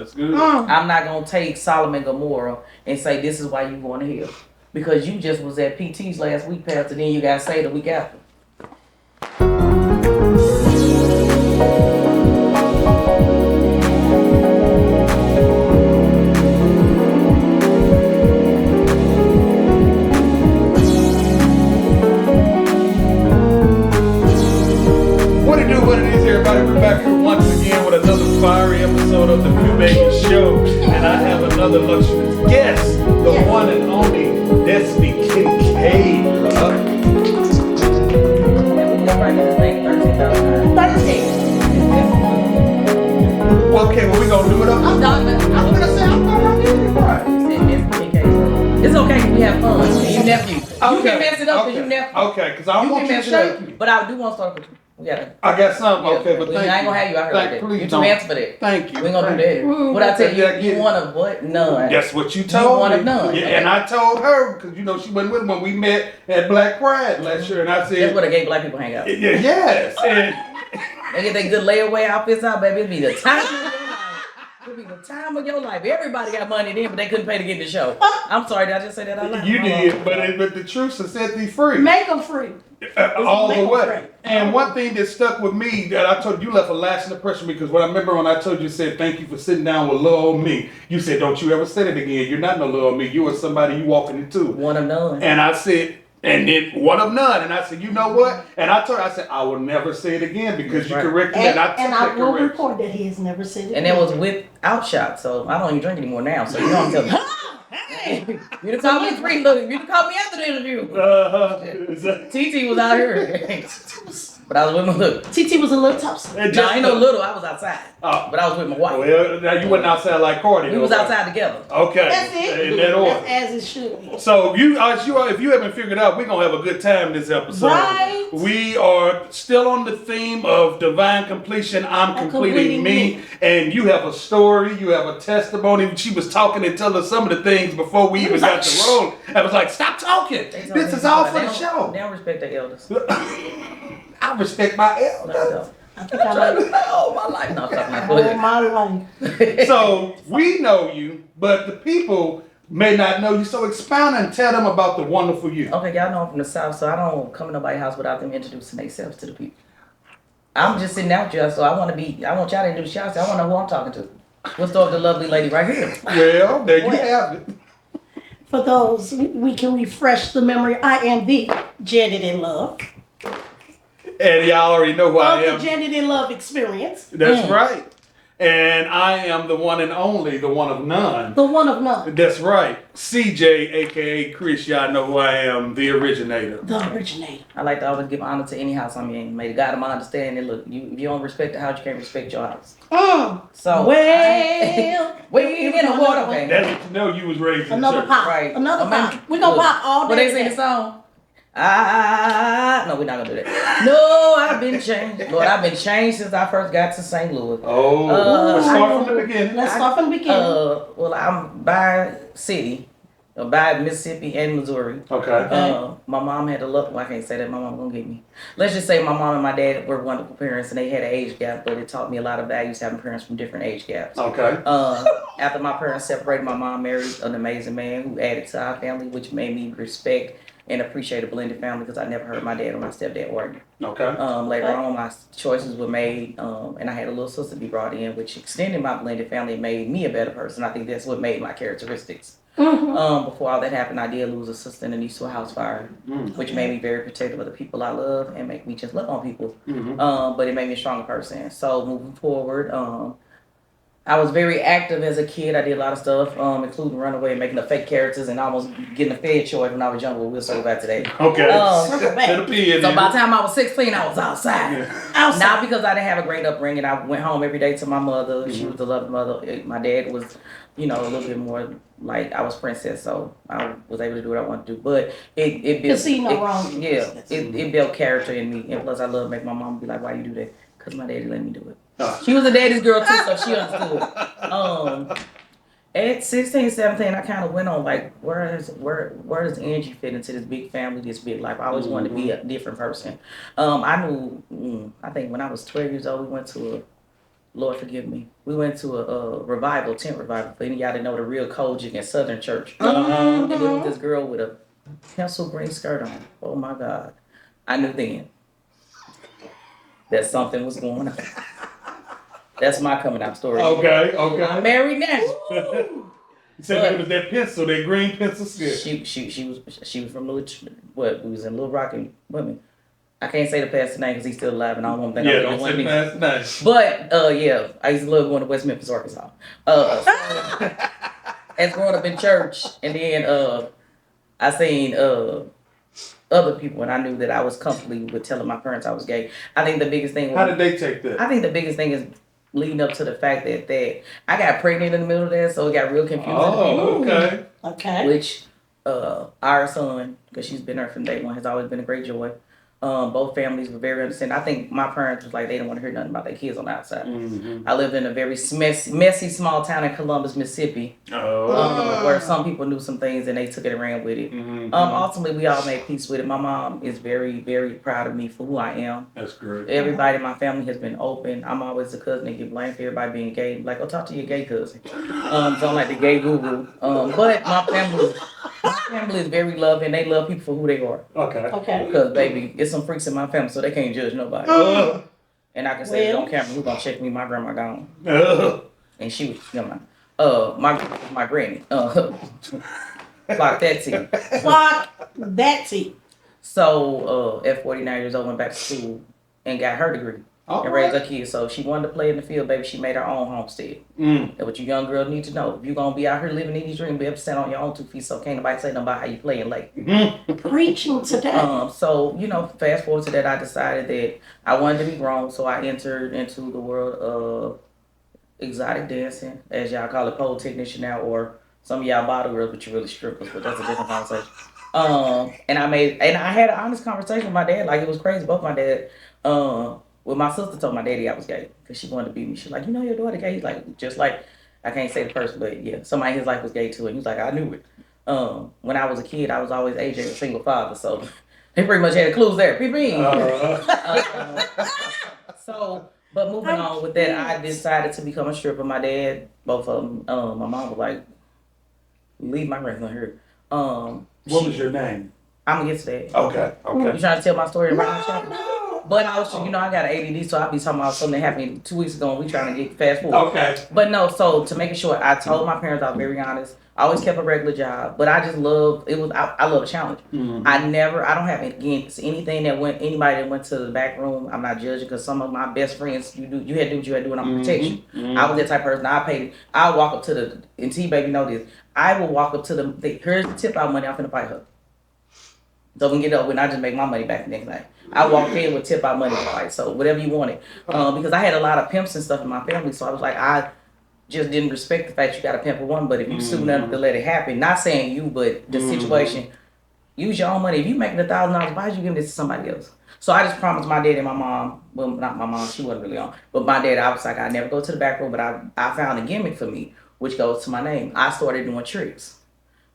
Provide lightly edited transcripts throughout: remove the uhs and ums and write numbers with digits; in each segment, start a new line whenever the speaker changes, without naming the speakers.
That's good.
I'm not gonna take Solomon Gomorrah and say this is why you going to hell because you just was at PT's last week, Pastor. Then you got saved the week after.
What it is, everybody. We're back here once again with another fiery episode of the Pew Babies Show, and I have another illustrious guest, the one and only Destiny Kincade. Okay, well, we gonna do it up.
I'm gonna say I'm gonna do it right. It's okay, we have fun. You nephew.
Okay.
You can mess it up because you nephew.
Okay, because I don't want you to shake me.
But I do want to start with you. Yeah.
I got something.
Yeah,
Okay, but thank you.
I ain't gonna have you out here like that.
Please
You
don't.
too answer for that.
Thank you.
We ain't gonna do that. What I tell you, you one of what? None.
That's what you told
you one
me.
Of none.
Yeah, and I told her because you know she wasn't with me when we met at Black Pride last year, and I said
that's where the gay black people hang out.
Yes, and
they get their good layaway outfits out, baby. It'll be the time. It'll be the time of your life. Everybody got money then, but they couldn't pay to get the show. I'm sorry, did I just say that out loud?
you did, but the truth has set thee free.
Make them free.
All the way. And one thing that stuck with me that I told you left a lasting impression because when I remember when I told you said thank you for sitting down with little old me. You said don't you ever say it again. You're not no little old me. You are somebody you walking into.
One of none.
And I said. And then one of none, and I said, you know what? And I told her, I said, I will never say it again because you corrected me.
And I will report that he has never said it.
And that was without shot, so I don't even drink anymore now. So you know I'm telling you.
Hey,
you done called me free. Look, you done called me after the interview. TT was out here. But I was with my look.
TT was a little tough.
No, I ain't no little. I was outside.
Oh.
But I was with my wife.
Well, now you wasn't outside like Cardi.
We was outside together.
Okay.
That's it.
In that order.
That's as it should be.
So if you haven't figured out, we're gonna have a good time this episode.
Right.
We are still on the theme of divine completion. I'm completing me. And you have a story, you have a testimony. She was talking and telling us some of the things before we even got the roll. I was like, stop talking. This is all for the show.
They don't respect their elders.
I respect my elders.
I think I like
all my life. No,
all my life.
So we know you, but the people may not know you. So expound and tell them about the wonderful you.
Okay, y'all know I'm from the South, so I don't come to nobody's house without them introducing themselves to the people. I'm just sitting out here, so I want y'all to introduce y'all. So I want to know who I'm talking to. What's the lovely lady right here?
Well, there you have it.
For those, we can refresh the memory. I am the Destiny Love.
And y'all already know who I am.
The Destiny Love experience.
That's right. And I am the one and only, the one of none.
The one of none.
That's right. CJ, a.k.a. Chris, y'all know who I am, the originator.
The originator.
I like to always give honor to any house I'm in. May the God of my understanding, look, if you don't respect the house, you can't respect your house. So, in the water. Okay.
That's what you know you was raised in
Another
church.
pop.
Right.
Another pop. We're going to pop all day.
What they sing the song? No, we're not gonna do that. No, I've been changed. Lord, I've been changed since I first got to St. Louis.
Oh, let's start from the beginning.
Let's start from the beginning.
Well, I'm by city, by Mississippi and Missouri.
Okay.
My mom had a look. Well, I can't say that. My mom gonna get me. Let's just say my mom and my dad were wonderful parents, and they had an age gap, but it taught me a lot of values having parents from different age gaps.
Okay.
After my parents separated, my mom married an amazing man who added to our family, which made me respect and appreciate a blended family because I never heard my dad or my stepdad argue.
Okay.
Later on, my choices were made, and I had a little sister be brought in, which extended my blended family and made me a better person. I think that's what made my characteristics. Before all that happened, I did lose a sister in the niece to a house fire, which made me very protective of the people I love and make me just love on people. But it made me a stronger person. So moving forward, I was very active as a kid. I did a lot of stuff, including running away and making up fake characters and almost getting a fed choice when I was younger. We'll circle back to that.
Okay.
Circle back.
So by the time I was 16, I was outside.
Outside.
Not because I didn't have a great upbringing. I went home every day to my mother. She was a loving mother. My dad was, a little bit more like I was princess, so I was able to do what I wanted to do. But it built.
See, no wrong.
Yeah, it built character in me. And plus, I love making my mom be like, "Why you do that?" Because my daddy let me do it. She was a daddy's girl too, so she understood. At 16, 17, I kind of went on like, where does Angie fit into this big family, this big life? I always wanted to be a different person. I knew, I think when I was 12 years old, we went to Lord forgive me. We went to a revival, tent revival. For any of y'all that know the real Kojic and Southern Church. And there was this girl with a pencil green skirt on. Oh my God. I knew then that something was going on. That's my coming out story.
Okay.
I'm married now.
You said it was that pencil, that green pencil skirt.
She was from Little, we was in Little Rock and Women. I can't say the pastor's name because he's still alive and I don't want to think
don't say the pastor's name.
But yeah, I used to love going to West Memphis, Arkansas. As growing up in church, and then I seen other people, and I knew that I was comfortably with telling my parents I was gay. I think the biggest thing was,
how did they take that?
I think the biggest thing is leading up to the fact that I got pregnant in the middle of that, so it got real confusing.
Oh, okay.
Okay.
Which our son, because she's been there from day one, has always been a great joy. Both families were very understanding. I think my parents was like, they didn't want to hear nothing about their kids on the outside. I lived in a very messy small town in Columbus, Mississippi, where some people knew some things and they took it and ran with it. Ultimately, we all made peace with it. My mom is very, very proud of me for who I am.
That's great.
Everybody in my family has been open. I'm always the cousin that get blamed for everybody being gay. Like, go talk to your gay cousin. So I'm like the gay guru. But my family is very loving. They love people for who they are.
Okay.
Because, baby, it's some freaks in my family, so they can't judge nobody. And I can say it on camera, who's gonna check me? My grandma gone. And she was, my granny. Clock that tea.
Clock that tea.
So, at 49 years old, went back to school and got her degree. And raised her kids. So she wanted to play in the field, baby. She made her own homestead. That's what you young girls need to know. If you're going to be out here living in these dreams, be able to stand on your own 2 feet, so can't nobody say nothing about how you playing late.
Preaching today.
So, fast forward to that, I decided that I wanted to be grown, so I entered into the world of exotic dancing, as y'all call it, pole technician now, or some of y'all bottle girls, but you're really strippers, but that's a different conversation. And I had an honest conversation with my dad, like it was crazy, both my dad, well, my sister told my daddy I was gay because she wanted to be me. She's like, your daughter gay? He's like, just like, I can't say the person, but yeah, somebody in his life was gay too. And he was like, I knew it. When I was a kid, I was always AJ, a single father. So they pretty much had the clues there. But moving on with that, I decided to become a stripper. My dad, both of them, my mom was like, leave my grandson here.
What was your name?
I'm going to get to that.
Okay.
You trying to tell my story right now? But I was, I got an ADD, so I'll be talking about something that happened 2 weeks ago and we trying to get fast forward.
Okay.
But no, so to make it short, I told my parents I was very honest. I always kept a regular job, but I just love, I love a challenge. I don't have, against anything anybody that went to the back room, I'm not judging because some of my best friends, you had to do what you had to do and I'm protect you. I was that type of person. I'll walk up to and T Baby know this, I will walk up to here's the tip out money, I'm finna fight her. So we can get it over and I just make my money back the next night. I walked in with tip out money to fight, so whatever you wanted. Because I had a lot of pimps and stuff in my family, so I was like, I just didn't respect the fact you got a pimp for one, but if you suit enough to let it happen, not saying you, but the situation, use your own money. If you making $1,000, why are you giving this to somebody else? So I just promised my dad and my mom, well, not my mom, she wasn't really on, but my dad, I was like, I never go to the back room, but I found a gimmick for me, which goes to my name. I started doing tricks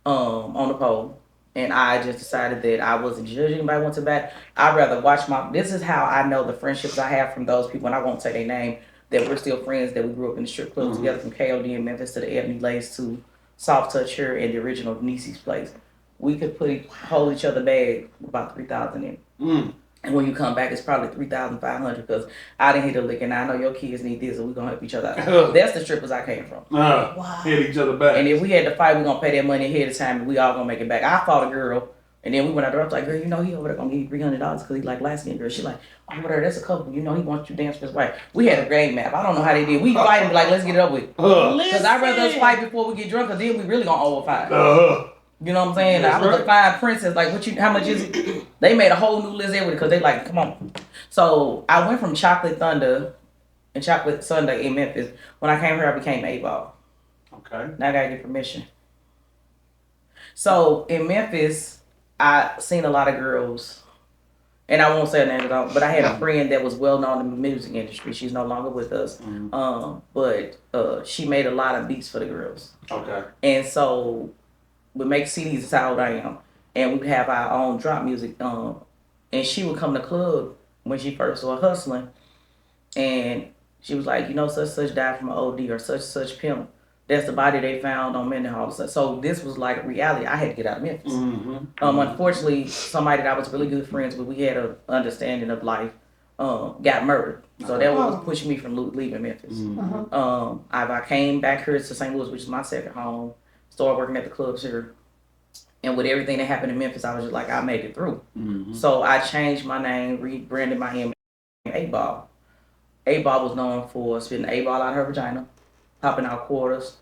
on the pole. And I just decided that I wasn't judging anybody went to back. I'd rather watch this is how I know the friendships I have from those people, and I won't say their name, that we're still friends, that we grew up in the strip club together from KOD in Memphis to the Ebony Lace to Soft Touch here and the original Niecy's place. We could hold each other bag about 3,000 in. And when you come back, it's probably 3,500 because I didn't hit a lick and I know your kids need this and we're going to help each other out. That's the strippers I came from.
Wow.
Hit each other back.
And if we had to fight, we're going to pay that money ahead of time and we all going to make it back. I fought a girl and then we went out there. I was like, girl, he over there going to give you $300 because he like light-skinned girl. She like, over there, that's a couple. He wants you to dance for his wife. We had a game map. I don't know how they did. We fight and be like, let's get it up with. Because I'd rather us fight before we get drunk because then we really going to overfight. You know what I'm saying? I was a fine princess. Like, how much is it? They made a whole new list everywhere because they like, come on. So I went from Chocolate Thunder and Chocolate Sunday in Memphis. When I came here, I became A-Ball.
Okay.
Now I gotta get permission. So in Memphis, I seen a lot of girls, and I won't say her name at all, but I had a friend that was well known in the music industry. She's no longer with us. But she made a lot of beats for the girls. Okay. And so we make CDs, that's how old I am. And we would have our own drop music. And she would come to the club when she first started hustling. And She was like, such died from an OD or such pimp. That's the body they found on Mendenhall. So this was like a reality. I had to get out of Memphis. Unfortunately, somebody that I was really good friends with, we had an understanding of life, got murdered. So that was pushing me from leaving Memphis. I came back here to St. Louis, which is my second home. Started working at the clubs here. And with everything that happened in Memphis, I was just like, I made it through. So I changed my name, rebranded my name, 8Ball. 8Ball was known for spitting 8-ball out of her vagina, popping out quarters,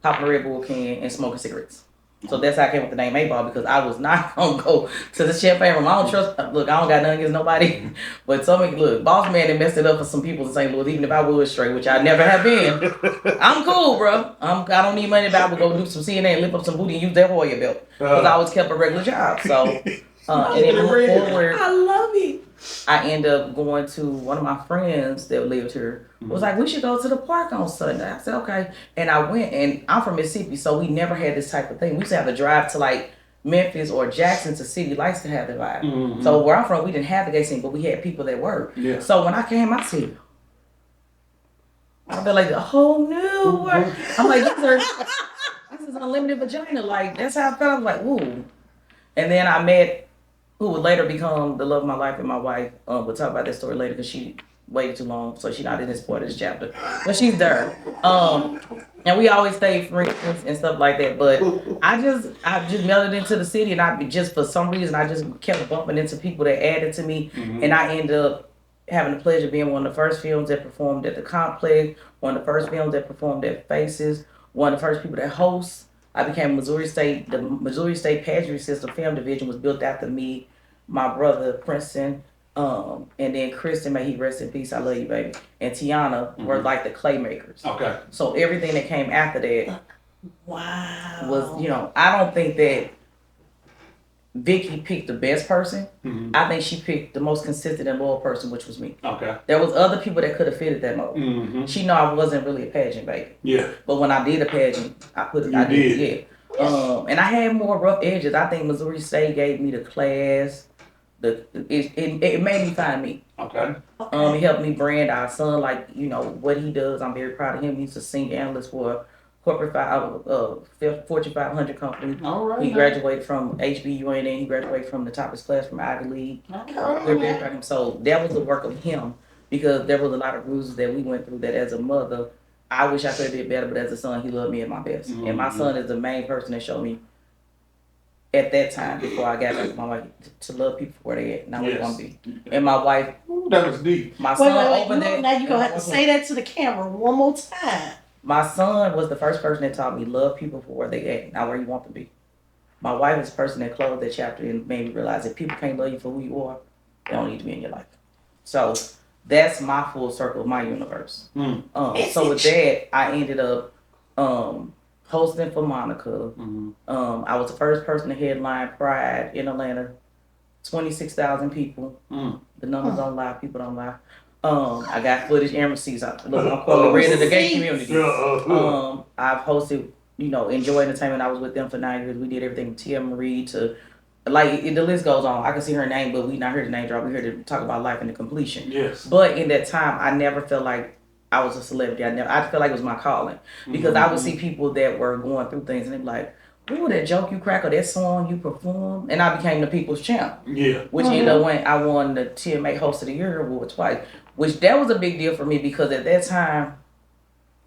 popping a Red Bull can, and smoking cigarettes. So that's how I came with the name 8Ball, because I was not gonna go to the champagne room. I don't trust. Look, I don't got nothing against nobody, but boss man that messed it up for some people in St. Louis. Even if I was straight, which I never have been, I'm cool, bro. I don't need money, but I would go do some CNN, lift up some booty, and use that Hoya belt, because I always kept a regular job. So and then moving forward,
I love it.
I ended up going to one of my friends that lived here. Was like, we should go to the park on Sunday. I said, okay. And I went, and I'm from Mississippi, so we never had this type of thing. We used to have to drive to like Memphis or Jackson to city lights to have the vibe. So where I'm from, we didn't have the gay scene, but we had people that were. Yeah. So when I came, I said, I felt like the whole new world. I'm like, this is unlimited vagina. Like, that's how I felt. I was like, ooh. And then I met who would later become the love of my life and my wife. We'll talk about that story later because she waited too long, so she's not in this part of this chapter. But she's there. And we always stay friends and stuff like that. But I just melted into the city, and for some reason I just kept bumping into people that added to me, and I ended up having the pleasure of being one of the first films that performed at the Complex, one of the first films that performed at Faces, one of the first people that hosts. I became Missouri State. The Missouri State Pageantry System Film Division was built after me, my brother Princeton, and then Kristen, may he rest in peace. I love you, baby. And Tiana were like the clay makers. Okay. So everything that came after that, was I don't think that Vicky picked the best person. I think she picked the most consistent and loyal person, which was me. Okay. There was other people that could have fitted that mold. She know I wasn't really a pageant baby. Yeah. But when I did a pageant, I did. Yeah. And I had more rough edges. I think Missouri State gave me the class. It made me find me. Okay. It helped me brand our son, like what he does. I'm very proud of him. He's a senior analyst for corporate Fortune 500 company. All right. He graduated from HBUN, and he graduated from the toppest class from Ivy League. We're very proud of him. So that was the work of him, because there was a lot of bruises that we went through that as a mother, I wish I could have did better, but as a son, he loved me at my best. And my son is the main person that showed me at that time, before I got back to my wife, to love people where they at, not where they want to be. And my wife,
that was deep.
My son over there.
Now you're going to have to say that to the camera one more time.
My son was the first person that taught me love people for where they at, not where you want to be. My wife is the person that closed that chapter and made me realize that people can't love you for who you are, they don't need to be in your life. So that's my full circle of my universe. So with that, I ended up hosting for Monica. I was the first person to headline Pride in Atlanta. 26,000 people. The numbers don't lie, people don't lie. I got footage and receipts. I'm calling red of the gay community. I've hosted, Enjoy Entertainment. I was with them for 9 years. We did everything from Tia Marie to, the list goes on. I can see her name, but we not here to name drop. We're here to talk about life and the completion. Yes. But in that time, I never felt like I was a celebrity. I felt like it was my calling, because I would see people that were going through things, and they'd be like, "Ooh, that joke you crack or that song you perform," and I became the people's champ. Yeah. Which ended up when I won the TMA Host of the Year award twice. Which that was a big deal for me, because at that time,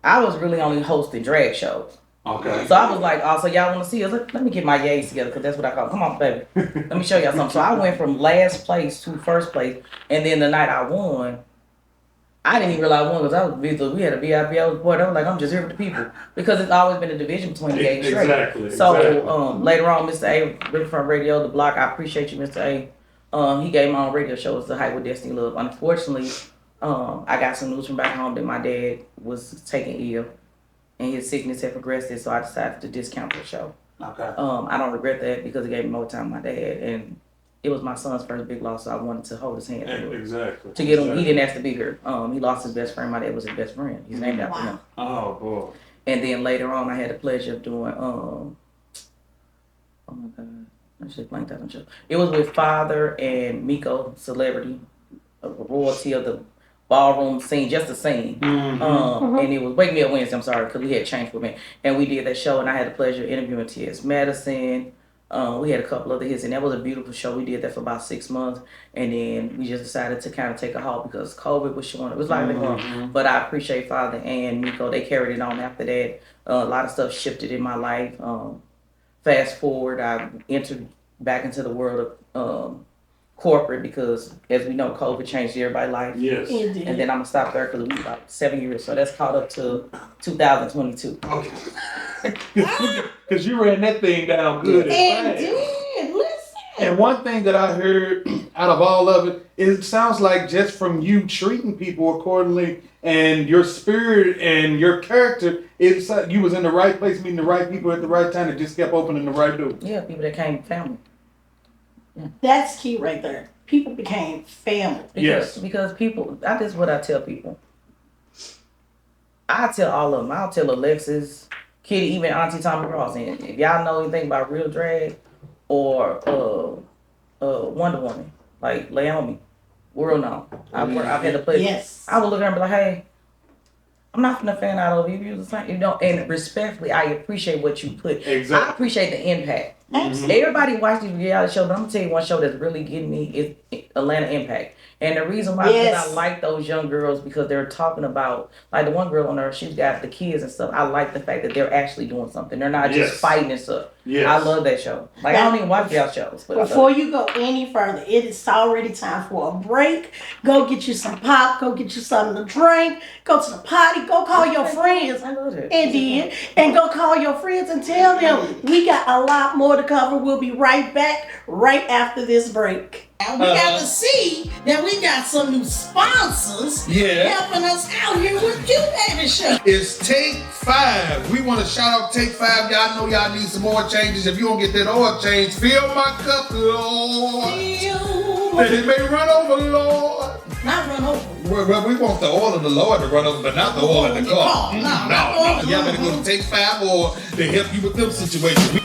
I was really only hosting drag shows. Okay. So I was like, oh, so y'all want to see us? Let me get my yays together, because that's what I call it. Come on, baby. Let me show y'all something. So I went from last place to first place, and then the night I won, I didn't even realize I won, because we had a VIP. I was bored. I was like, I'm just here with the people, because it's always been a division between the gay and straight. Exactly. So later on, Mr. A, Riverfront Radio, The Block, I appreciate you, Mr. A. He gave my own radio show. It's The Hype with Destiny Love. Unfortunately, I got some news from back home that my dad was taken ill, and his sickness had progressed, so I decided to discount the show. Okay. I don't regret that, because it gave me more time with my dad, and it was my son's first big loss, so I wanted to hold his hand. Exactly. To get him, he didn't ask to be here. He lost his best friend. My dad was his best friend. He's named after him. Oh boy. And then later on, I had the pleasure of doing oh my God, I just blanked out on the show. It was with Father and Miko, celebrity, a royalty of the ballroom scene, just a scene. And it was Wake Me Up Wednesday, I'm sorry, because we had changed for me. And we did that show, and I had the pleasure of interviewing T.S. Madison. We had a couple other hits, and that was a beautiful show. We did that for about 6 months, and then we just decided to kind of take a halt because COVID was showing. It was like but I appreciate Father and Nico. They carried it on after that. A lot of stuff shifted in my life. Fast forward, I entered back into the world of corporate because, as we know, COVID changed everybody's life.
Yes.
It did.
And then I'm gonna stop there because it was about 7 years, so that's caught up to 2022.
Okay. Because you ran that thing down good and fast.
Listen.
And one thing that I heard out of all of it, it sounds like just from you treating people accordingly and your spirit and your character, it's like you was in the right place, meeting the right people at the right time, and just kept opening the right door.
Yeah, people that came family.
That's key right there. People became family.
Because people, that is what I tell people. I tell all of them. I'll tell Alexis, Kitty, even Auntie Tommy Ross. And if y'all know anything about Real Drag or Wonder Woman, like lay on me. World known. I've had the pleasure.
Yes.
I would look at her and be like, hey, I'm not finna fan out of you. And respectfully, I appreciate what you put.
Exactly.
I appreciate the impact.
Absolutely.
Everybody watch these reality shows, but I'm gonna tell you one show that's really getting me is Atlanta Impact. And the reason why because I like those young girls because they're talking about, like the one girl on there, she's got the kids and stuff. I like the fact that they're actually doing something. They're not just fighting and stuff.
Yes.
I love that show. Like I don't even watch y'all shows. But
before you go any further, it is already time for a break. Go get you some pop. Go get you something to drink. Go to the potty. Go call your friends.
I love it.
And go call your friends and tell them we got a lot more to cover. We'll be right back right after this break. And we got to see that we got some new sponsors helping us out here with Pew Babies Show.
It's Take 5. We want to shout out Take 5. Y'all know y'all need some oil changes. If you don't get that oil change, fill my cup, Lord. That it may run over, Lord.
Not run over.
Well, we want the oil of the Lord to run over, but not the oil in the car. No. Y'all better go to Take 5 or they help you with them situations.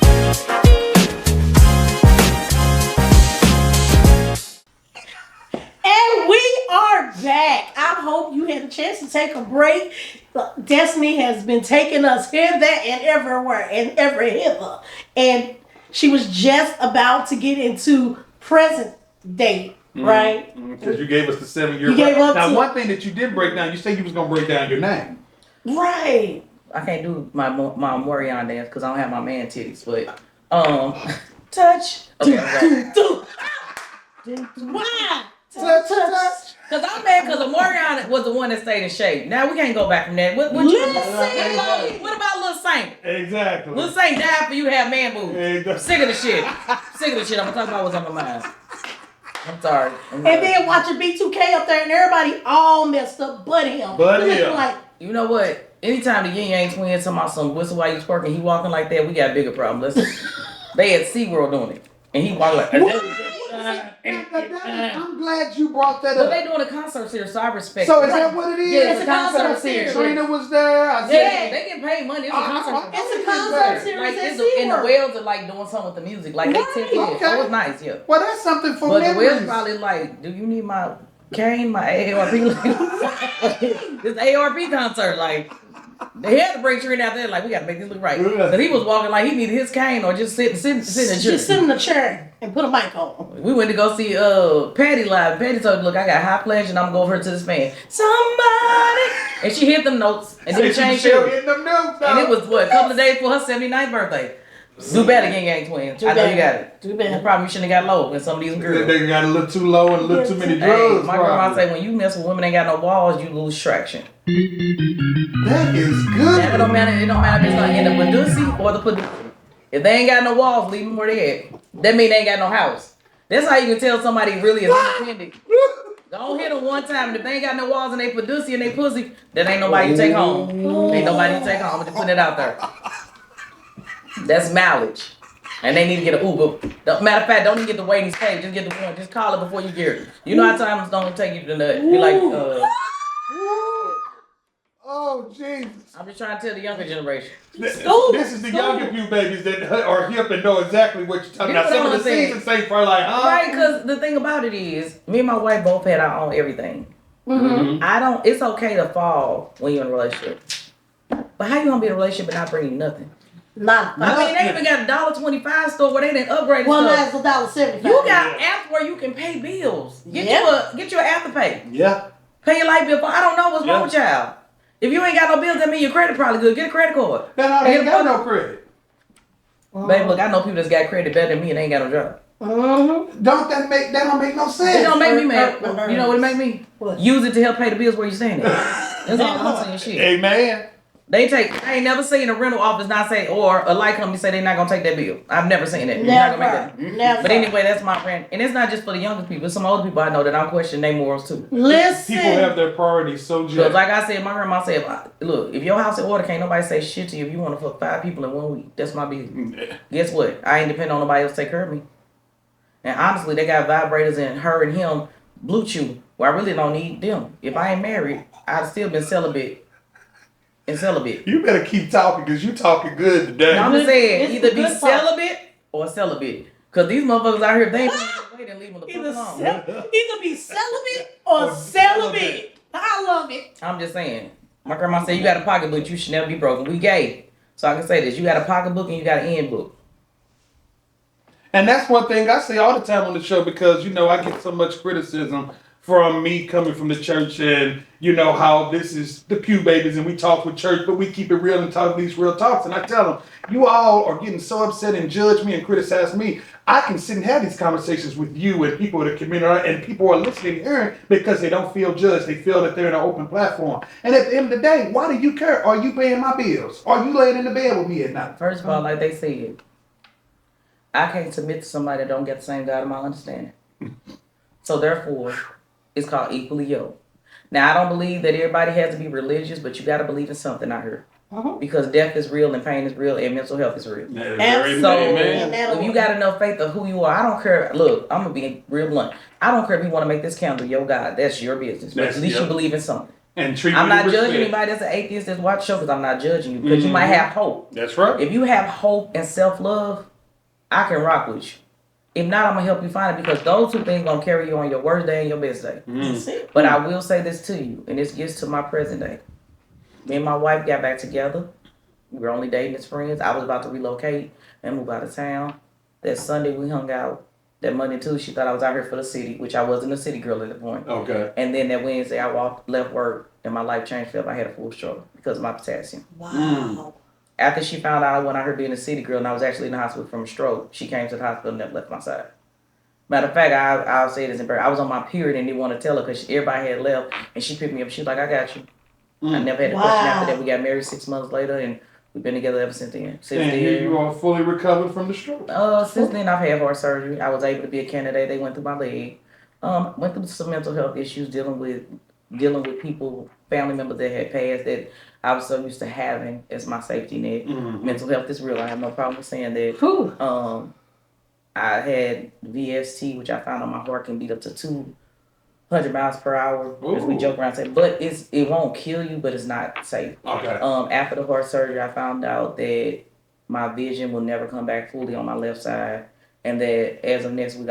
And we are back. I hope you had a chance to take a break. Destiny has been taking us here, there, and everywhere, and every hither. And she was just about to get into present day, right?
Because you gave us the 7-year
You gave up
Now,
to-
one thing that you did break down, you said you was going to break down your name.
Right.
I can't do my Morion dance because I don't have my man titties, but touch. Okay,
Why?
Touch.
Because I'm mad because Morion was the one that stayed in shape. Now we can't go back from that. What about Lil Saint?
Exactly.
Lil Saint died for you to have man boobs.
Exactly.
Sick of the shit. I'm gonna talk about what's on my mind. I'm sorry.
And then watching B2K up there and everybody all messed up but him.
But
Looking
him.
like,
You know what? Anytime the Yin Yang twins talking about some whistle while you twerking, he walking like that, we got a bigger problem. Listen, they at SeaWorld doing it. And he walking like
I'm glad you brought that
But
up.
they doing a concert series, so I respect
So
it.
is that what it is?
Yeah, it's a concert series.
Trina was there. I
Yeah,
said,
they get paid money. It's a concert.
it's a concert series
Like
at
it's and the
SeaWorld.
whales are like doing something with the music. Like they tip in.
Okay.
Oh, it's nice, yeah.
well, that's something for
But the whales
memories.
probably like, do you need my cane, my AARP? This AARP concert, like they had to bring Trina out there. Like we got to make this look right. Because he was walking like he needed his cane or just sit in the chair.
Just sit in the chair and put a mic on.
We went to go see Patty live. Patty told me, look, I got high pleasure and I'm going to go over to this fan. Somebody! And she hit them notes and then changed
Still
it.
hitting them notes,
And it was, what, a couple of days for her 79th birthday. Do better, Yin Yang twins. I know you got it.
Do better.
You probably shouldn't have got low with some of these girls.
They got a little too low and a little too many
Hey,
drugs.
my grandma
probably.
say when you mess with women ain't got no walls, you lose traction.
That is good.
It don't matter if it's not in the Badusi or the Padusi. If they ain't got no walls, leave them where they at. That mean they ain't got no house. That's how you can tell somebody really is independent. Don't hit them one time, and if they ain't got no walls and they Padusi and they pussy, then ain't nobody you take home. Ain't nobody you take home. I'm just putting it out there. That's mileage. And they need to get an Uber. Matter of fact, don't even get the waiting stage. Just get the one. Just call it before you get it. You know how times don't take you to the nut. Be like,
Oh, Jesus.
I'm just trying to tell the younger generation.
This is the younger Pew Babies that are hip and know exactly what you're talking
You know
about. Some
what
of the
I'm saying?
seasons say for like, huh?
Right, because the thing about it is, me and my wife both had our own everything. It's okay to fall when you're in a relationship. But how you gonna be in a relationship and not bringing nothing? They even got a $1.25 store where they didn't upgrade.
Well, now it's $1.75.
You got apps where you can pay bills. Get you an Afterpay.
Yeah.
Pay your light bill. I don't know what's wrong with y'all. If you ain't got no bills, that means your credit probably good. Get a credit card.
No, they ain't got no credit.
Baby, look, I know people that's got credit better than me and they ain't got no job.
That don't make no sense.
It don't make me mad. You know what it make me?
What?
Use it to help pay the bills where you staying at. That's all I'm saying. Shit.
Amen.
I ain't never seen a rental office not say, or a light company say they're not gonna take that bill. I've never seen that.
Never.
But anyway, that's my friend. And it's not just for the younger people. It's some older people I know that I'm questioning their morals too.
Listen.
People have their priorities so just.
Because like I said, my grandma said, look, if your house in order, can't nobody say shit to you. If you want to fuck 5 people in 1 week, that's my business. Guess what? I ain't depend on nobody else to take care of me. And honestly, they got vibrators in her and him, Bluetooth, where I really don't need them. If I ain't married, I'd still been celibate.
You better keep talking because you talking good today.
No, I'm just saying, either be celibate or celibate. Because these motherfuckers out here, they ain't wait and leave them the fuck alone.
Either be celibate or celibate. I love it.
I'm just saying. My grandma said, you got a pocketbook, you should never be broken. We gay. So I can say this. You got a pocketbook and you got an end book.
And that's one thing I say all the time on the show because, I get so much criticism from me coming from the church and, how this is the Pew Babies and we talk with church, but we keep it real and talk these real talks. And I tell them, you all are getting so upset and judge me and criticize me. I can sit and have these conversations with you and people in the community and people are listening and hearing because they don't feel judged. They feel that they're in an open platform. And at the end of the day, why do you care? Are you paying my bills? Are you laying in the bed with me at night?
First of all, like they said, I can't submit to somebody that don't get the same God of my understanding. So therefore, it's called equally yoked. Now, I don't believe that everybody has to be religious, but you got to believe in something out here. Because death is real and pain is real and mental health is real. So if you got enough faith of who you are, I don't care. Look, I'm going to be real blunt. I don't care if you want to make this candle your God. That's your business. But at least you believe in something.
And
I'm not judging anybody that's an atheist that's watch the show because I'm not judging you. Because you might have hope.
That's right.
If you have hope and self-love, I can rock with you. If not, I'm going to help you find it because those 2 things going to carry you on your worst day and your best day. But I will say this to you, and this gets to my present day. Me and my wife got back together. We were only dating as friends. I was about to relocate and move out of town. That Sunday we hung out. That Monday too, she thought I was out here for the city, which I wasn't a city girl at the point.
Okay.
And then that Wednesday I left work, and my life changed forever. I had a full stroke because of my potassium.
Wow.
After she found out I went out here being a city girl and I was actually in the hospital from a stroke, she came to the hospital and never left my side. Matter of fact, I'll say this in prayer. I was on my period and didn't want to tell her because everybody had left, and she picked me up. She was like, I got you. I never had a question after that. We got married 6 months later, and we've been together ever since then.
And here you are fully recovered from the stroke.
Since then, I've had heart surgery. I was able to be a candidate. They went through my leg. Went through some mental health issues, dealing with people, family members that had passed that I was so used to having as my safety net. Mental health is real. I have no problem with saying that. I had VST, which I found on my heart can beat up to 200 miles per hour, as we joke around and say. But it won't kill you, but it's not safe.
Okay.
After the heart surgery, I found out that my vision will never come back fully on my left side, and that as of next week,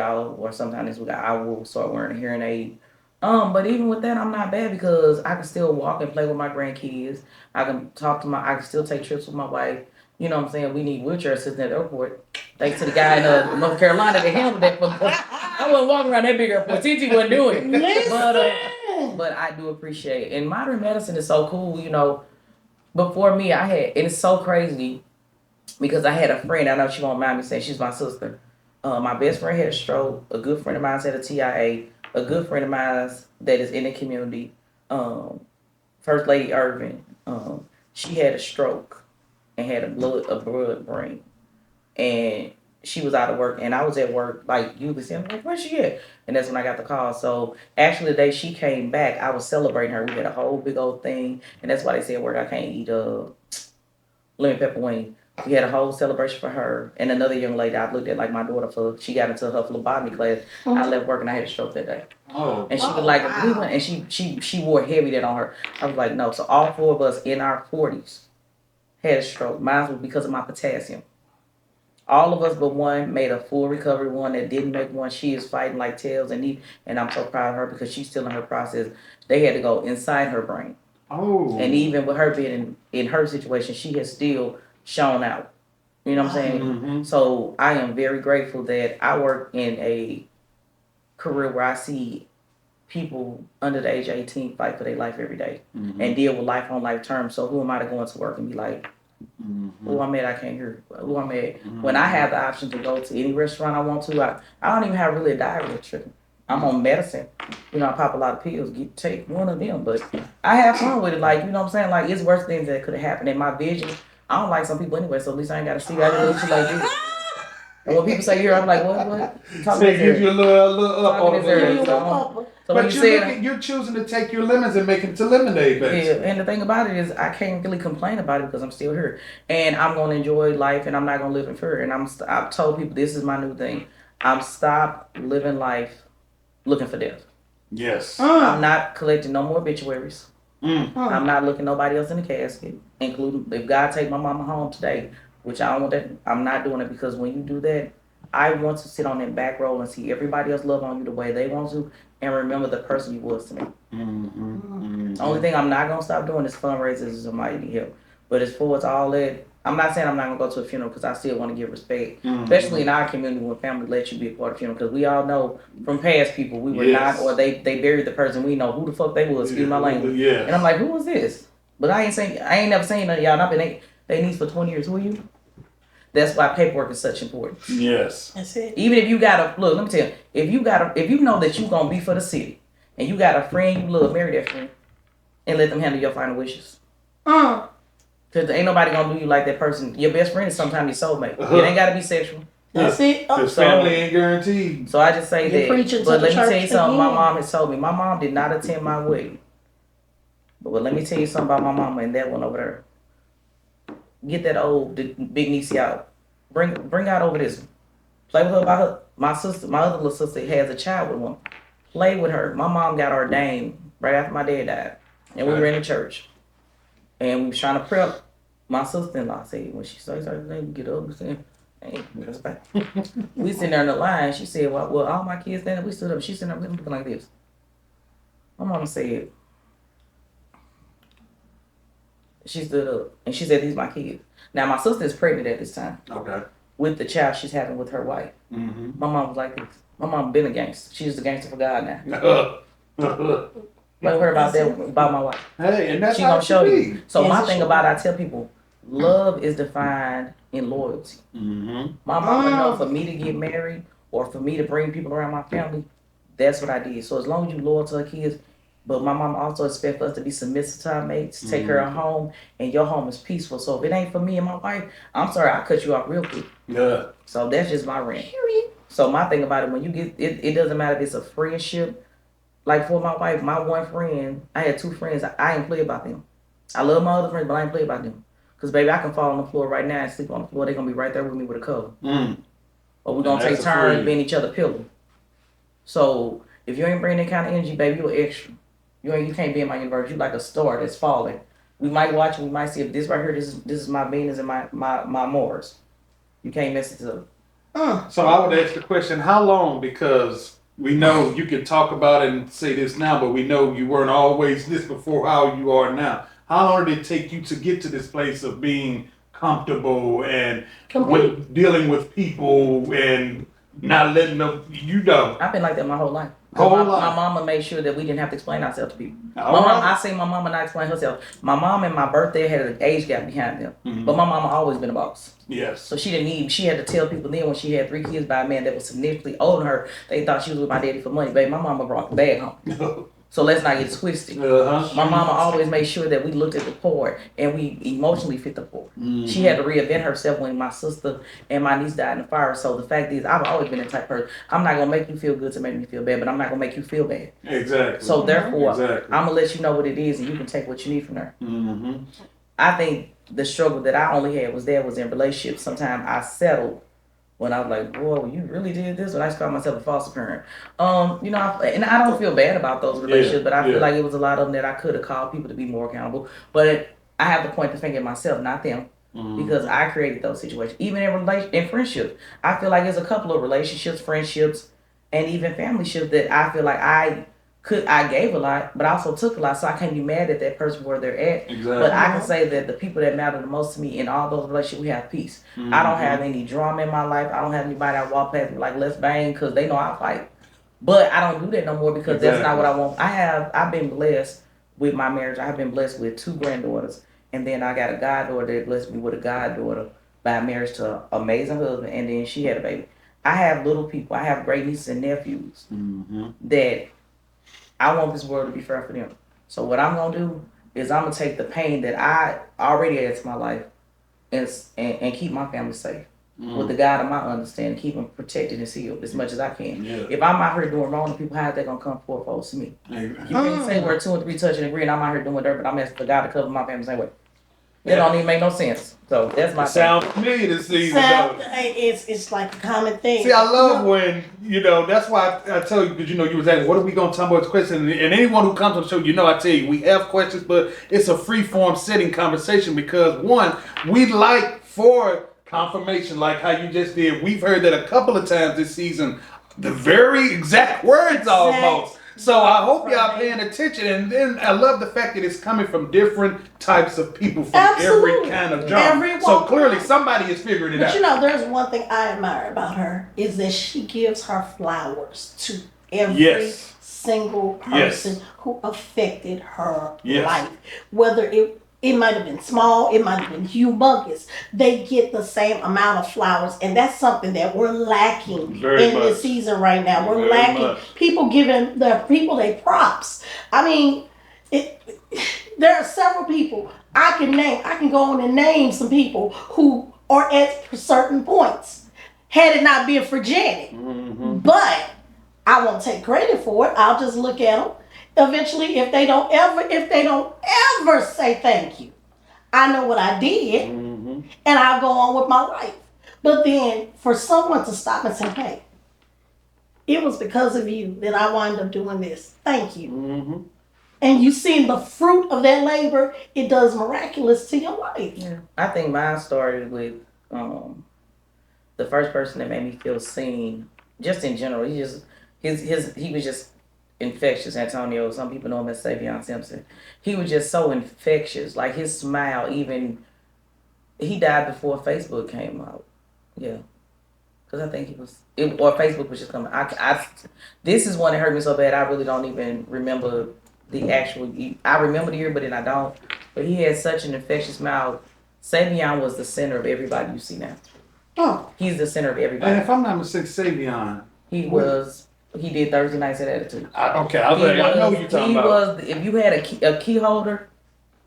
sometime this week, I will start wearing a hearing aid. But even with that, I'm not bad because I can still walk and play with my grandkids. I can I can still take trips with my wife. You know what I'm saying? We need wheelchair assistance at the airport. Thanks to the guy in North Carolina that handled that. I wasn't walking around that big airport. TT wasn't doing it. But I do appreciate it. And modern medicine is so cool, Before me, and it's so crazy because I had a friend, I know she won't mind me saying she's my sister. My best friend had a stroke. A good friend of mine had a TIA. A good friend of mine that is in the community, First Lady Irvin, she had a stroke and had a blood brain. And she was out of work, and I was at work, like you was saying, like, where's she at? And that's when I got the call. So actually the day she came back, I was celebrating her. We had a whole big old thing, and that's why they said at work I can't eat lemon pepper wing. We had a whole celebration for her and another young lady I looked at like my daughter she got into her phlebotomy class. I left work and I had a stroke that day. And she was like, we went, and she wore heavy that on her. I was like, no. So all 4 of us in our 40s had a stroke. Mine was because of my potassium. All of us but one made a full recovery. One that didn't make one, she is fighting like tails, and I'm so proud of her because she's still in her process. They had to go inside her brain.
Oh.
And even with her being in her situation, she has still shown out. You know what I'm saying?
Mm-hmm.
So I am very grateful that I work in a career where I see people under the age of 18 fight for their life every day and deal with life on life terms. So who am I to go into work and be like, who I'm at, I can't hear who I'm at. When I have the option to go to any restaurant I want to, I don't even have really a diet restriction. I'm on medicine. You know, I pop a lot of pills, take one of them, but I have fun with it. Like, you know what I'm saying? Like, it's worse things that could have happened. In my vision, I don't like some people anyway, so at least I ain't got to see that shit like this. And when people say here, I'm like, what?
They give you a little up on
it.
So
but you're choosing to take your lemons and make it to lemonade, basically.
Yeah, and the thing about it is I can't really complain about it because I'm still here. And I'm going to enjoy life and I'm not going to live in fear. And I've told people this is my new thing. I'm stopped living life looking for death.
Yes.
I'm not collecting no more obituaries. I'm not looking nobody else in the casket, including if God take my mama home today, which I don't want that. I'm not doing it because when you do that, I want to sit on that back row and see everybody else love on you the way they want to and remember the person you was to me. The only thing I'm not going to stop doing is fundraisers if somebody need help. But as far as all that, I'm not saying I'm not going to go to a funeral because I still want to give respect, especially in our community when family lets you be a part of funeral because we all know from past people we were not, or they buried the person we know who the fuck they was, excuse my language.
Yeah.
And I'm like, who was this? But I ain't never seen none of y'all and I've been they niece for 20 years. Who are you? That's why paperwork is such important.
Yes.
That's it.
Even if you got look, let me tell you, if you know that you're gonna be for the city and you got a friend you love, marry that friend and let them handle your final wishes. Cause ain't nobody gonna do you like that person. Your best friend is sometimes your soulmate. It ain't gotta be sexual.
That's it.
Because family ain't guaranteed.
So I just say that. But let me tell you something.
Again.
My mom has told me. My mom did not attend my wedding. But let me tell you something about my mama and that one over there. Get that old big niece out. Bring out over this one. Play with her about her. My other little sister has a child with one. Play with her. My mom got ordained right after my dad died. And we were in the church. And we was trying to prep. My sister-in-law said, when she started to get up, we said, hey, that's fine. We sitting there in the line. She said, well, all my kids standing up. We stood up. She sitting there looking like this. My mama said, she stood up and she said, these my kids. Now, my sister is pregnant at this time.
Okay.
With the child she's having with her wife. My mom was like this. My mom been a gangster. She's a gangster for God now. Let her about that, about my wife.
Hey, and that's
she
how
gonna show
be.
you. So my thing about it, I tell people, love is defined in loyalty. My mama know for me to get married or for me to bring people around my family, that's what I did. So as long as you loyal to her kids, but my mom also expects us to be submissive to our mates, take her home, and your home is peaceful. So if it ain't for me and my wife, I'm sorry, I'll cut you off real quick.
Yeah.
So that's just my rant. So my thing about it, when you get it doesn't matter if it's a friendship. Like for my wife, my one friend, I had two friends, I ain't play about them. I love my other friends, but I ain't play about them. Because baby, I can fall on the floor right now and sleep on the floor. They're going to be right there with me with a cover. Or we're going to take turns being each other pillow. So if you ain't bringing that kind of energy, baby, you're extra. You can't be in my universe. You like a star that's falling. We might watch and we might see if this right here, this is my Venus and my Mars. You can't mess it up.
So I would ask the question, how long? Because we know you can talk about it and say this now, but we know you weren't always this before how you are now. How long did it take you to get to this place of being comfortable and dealing with people and not letting them,
I've been like that my whole life.
My
mama made sure that we didn't have to explain ourselves to people. I say my mama not explain herself. My mom and my birthday had an age gap behind them. But my mama always been a boss.
Yes.
So she had to tell people then when she had 3 kids by a man that was significantly older than her, they thought she was with my daddy for money. Baby, my mama brought the bag home. So let's not get twisted. My mama always made sure that we looked at the poor and we emotionally fit the poor. She had to reinvent herself when my sister and my niece died in the fire. So the fact is, I've always been the type of person, I'm not going to make you feel good to make me feel bad, but I'm not going to make you feel bad.
Exactly.
So therefore, I'm going to let you know what it is and you can take what you need from there. I think the struggle that I only had was in relationships. Sometimes I settled when I was like, boy, you really did this? When I used to call myself a foster parent. And I don't feel bad about those relationships, but I feel like it was a lot of them that I could have called people to be more accountable. But I have to point the finger at myself, not them. because I created those situations. Even in friendships, I feel like there's a couple of relationships, friendships, and even family ships that I feel like I gave a lot, but I also took a lot, so I can't be mad at that person where they're at.
Exactly.
But I can say that the people that matter the most to me in all those relationships, we have peace. I don't have any drama in my life. I don't have anybody I walk past me like, let's bang, because they know I fight. But I don't do that no more because that's not what I want. I've been blessed with my marriage. I've been blessed with 2 granddaughters, and then I got a goddaughter that blessed me with a goddaughter by marriage to an amazing husband, and then she had a baby. I have little people. I have great nieces and nephews that I want this world to be fair for them. So what I'm gonna do is I'm gonna take the pain that I already added to my life and keep my family safe. With the God of my understanding, keep them protected and sealed as much as I can. Yeah. If I'm out here doing wrong to people, how are they gonna come forth folks to me? You can't say where 2 or 3 touch and agree, and I'm out here doing dirt, but I'm asking for God to cover my family the same way. It don't even make no sense. So that's my
sound familiar this season.
It's like a common thing.
See, I love when, that's why I tell you, because you was asking, what are we going to talk about this question? And anyone who comes on the show, I tell you, we have questions, but it's a free-form sitting conversation because, one, we like for confirmation, like how you just did. We've heard that a couple of times this season, the very exact words almost. So I hope y'all paying attention, and then I love the fact that it's coming from different types of people from every kind of genre. So clearly somebody is figuring it out.
But there's one thing I admire about her is that she gives her flowers to every single person who affected her life. Whether it might have been small, it might have been humongous. They get the same amount of flowers, and that's something that we're lacking this season right now. We're lacking people giving the people their props. I mean, there are several people I can name. I can go on and name some people who are at certain points. Had it not been for Janet, but I won't take credit for it. I'll just look at them. Eventually, if they don't ever say thank you, I know what I did, and I'll go on with my life. But then for someone to stop and say, hey, it was because of you that I wound up doing this. Thank you. And you see the fruit of that labor, it does miraculous to your life.
Yeah. I think mine started with the first person that made me feel seen, just in general. He was just infectious, Antonio. Some people know him as Savion Simpson. He was just so infectious. Like his smile, even he died before Facebook came out. Yeah, because I think or Facebook was just coming. This is one that hurt me so bad. I really don't even remember the actual. I remember the year, but then I don't. But he had such an infectious smile. Savion was the center of everybody you see now. Oh, he's the center of everybody.
And if I'm not mistaken, Savion,
He did Thursday Nights at Attitude.
I know what you're talking about.
If you had a key holder,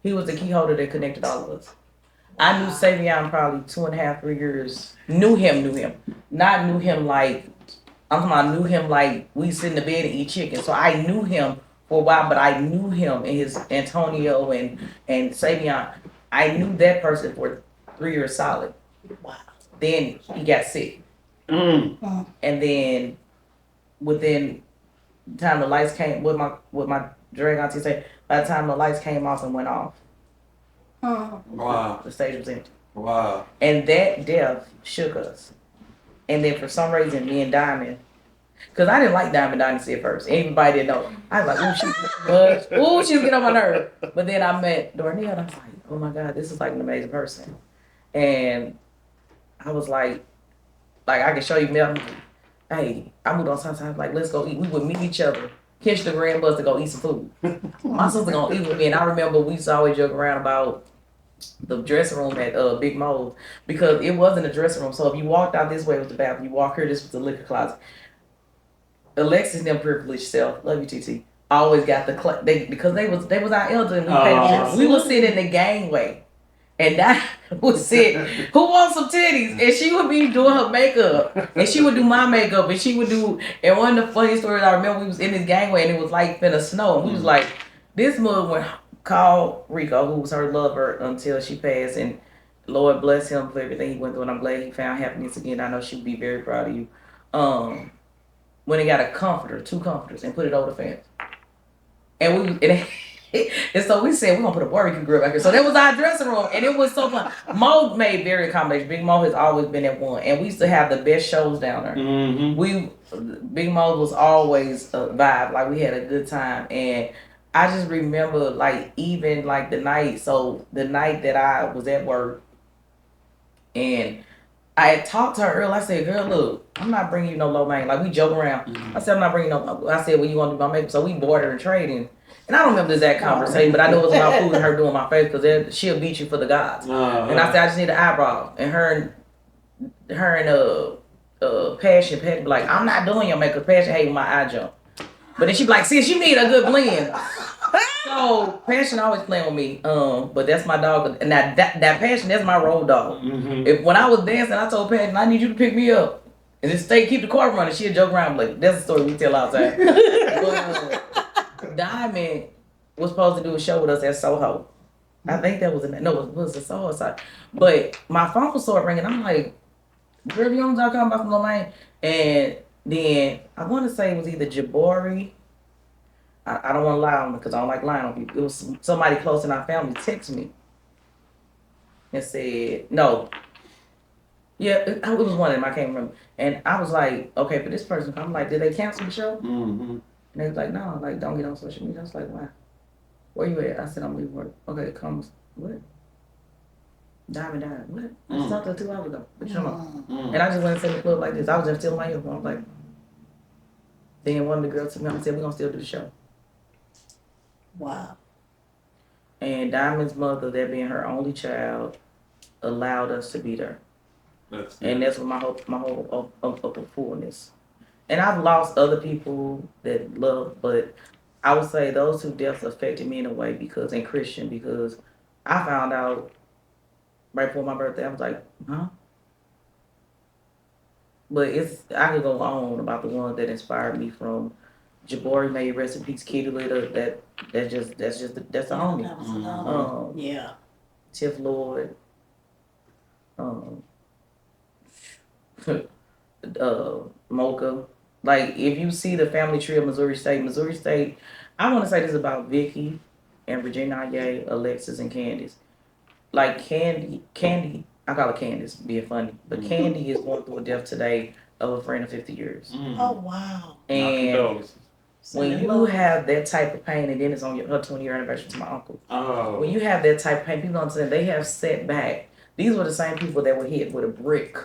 he was the key holder that connected all of us. I knew Savion probably 2.5, 3 years. Knew him. Not knew him like, knew him like we sit in the bed and eat chicken. So I knew him for a while, but I knew him and his Antonio and Savion. I knew that person for 3 years solid. Wow. Then he got sick. And then within the time the lights came, what my drag auntie say, by the time the lights came off and went off,
wow,
the stage was empty.
Wow.
And that death shook us. And then for some reason, me and Diamond, because I didn't like Diamond Dynasty at first. Everybody didn't know. I was like, she's getting on my nerve. But then I met Dornell, and I was like, oh my God, this is like an amazing person. And I was like I can show you Mel. Hey, I moved on sometimes, like, let's go eat. We would meet each other, catch the grand bus to go eat some food. My sister gonna eat with me, and I remember we used to always joke around about the dressing room at Big Mo's, because it wasn't a dressing room. So if you walked out this way, it was the bathroom. You walk here, this was the liquor closet. Alexis and them privileged self, love you, TT, always got because they was our elder, and we paid attention. We would sit in the gangway. And that would sit, who wants some titties? And she would be doing her makeup. And she would do my makeup. And she would do, and one of the funny stories I remember, we was in this gangway and it was like finna snow. And we was like, this mother went call Rico, who was her lover until she passed. And Lord bless him for everything he went through. And I'm glad he found happiness again. I know she would be very proud of you. When he got a comforter, 2 comforters, and put it over the fence. And And so we said, we're going to put a barbecue grill back here. So that was our dressing room. And it was so fun. Mo made very accommodations. Big Mo has always been at one. And we used to have the best shows down there. Big Mo was always a vibe. Like, we had a good time. And I just remember, like, even, like, the night that I was at work, and I had talked to her earlier. I said, girl, look, I'm not bringing you no low man. Like, we joke around. I said, I'm not bringing no. I said, well, you want to do my makeup? So we barter and trading. And I don't remember the exact conversation, but I know it was about food and her doing my face because she'll beat you for the gods. And I said, I just need an eyebrow. And her and Passion be like, I'm not doing your makeup. Passion hate my eye jump. But then she be like, sis, you need a good blend. So Passion always playing with me, but that's my dog. And that Passion, that's my road dog. If when I was dancing, I told Passion, I need you to pick me up and just keep the car running. She'll joke around like, that's a story we tell outside. But Diamond was supposed to do a show with us at Soho. I think that was it was a Soho side. But my phone started ringing. I'm like, girl, you don't come back from Lil Wayne. And then I want to say it was either Jabari. I don't want to lie on them because I don't like lying on people. It was somebody close in our family text me and said, no. Yeah, it was one of them. I can't remember. And I was like, okay, for this person, I'm like, did they cancel the show? And they was like, no, like, don't get on social media. I was like, why? Where you at? I said, I'm leaving work. Okay, comes. What? Diamond died. What? I just talked to her 2 hours ago. But you know. And I just went and said the club like this. I was just still in my uniform. I was like, then one of the girls took me out and said, we're going to still do the show.
Wow.
And Diamond's mother, that being her only child, allowed us to be there. And that's what my whole of fullness. And I've lost other people that love, but I would say those 2 deaths affected me in a way because I found out right before my birthday. I was like, huh? But I could go on about the ones that inspired me from Jabari, may rest in peace, Kitty Litter. That's the homie.
Yeah.
Tiff Lloyd. Mocha. Like, if you see the family tree of Missouri State, I want to say this about Vicky and Virginia Ye, Alexis, and Candace. Like, Candy, I call her Candace, being funny, but Candy is going through a death today of a friend of 50 years.
Oh, wow.
And when you have that type of pain, and then it's on her 20-year anniversary to my uncle. Oh. When you have that type of pain, people don't understand, they have set back. These were the same people that were hit with a brick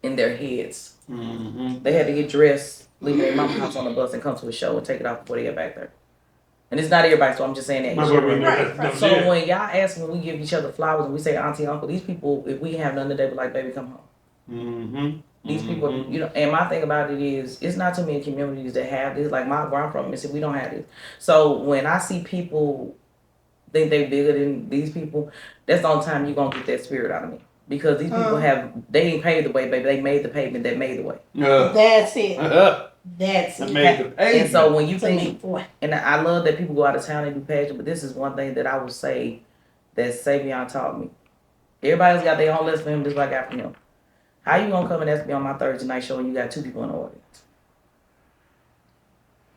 in their heads. They had to get dressed, leave their mama's house on the bus, and come to a show and take it off before they get back there. And it's not everybody, so I'm just saying that. Right. So when y'all ask, when we give each other flowers and we say auntie, uncle, these people, if we have nothing today, we're like, baby, come home. These people, you know, and my thing about it is, it's not too many communities that have this. Like, where I'm from, Mississippi, we don't have this. So when I see people think they're bigger than these people, that's the only time you're going to get that spirit out of me. Because these people they ain't paved the way, baby. They made the pavement that made the way.
That's it. That's it.
And so when you think, and I love that people go out of town and do pageant, but this is one thing that I would say that Savion taught me. Everybody's got their own lesson for him, just like I got from him. How you gonna come and ask me on my Thursday night show and you got 2 people in the audience?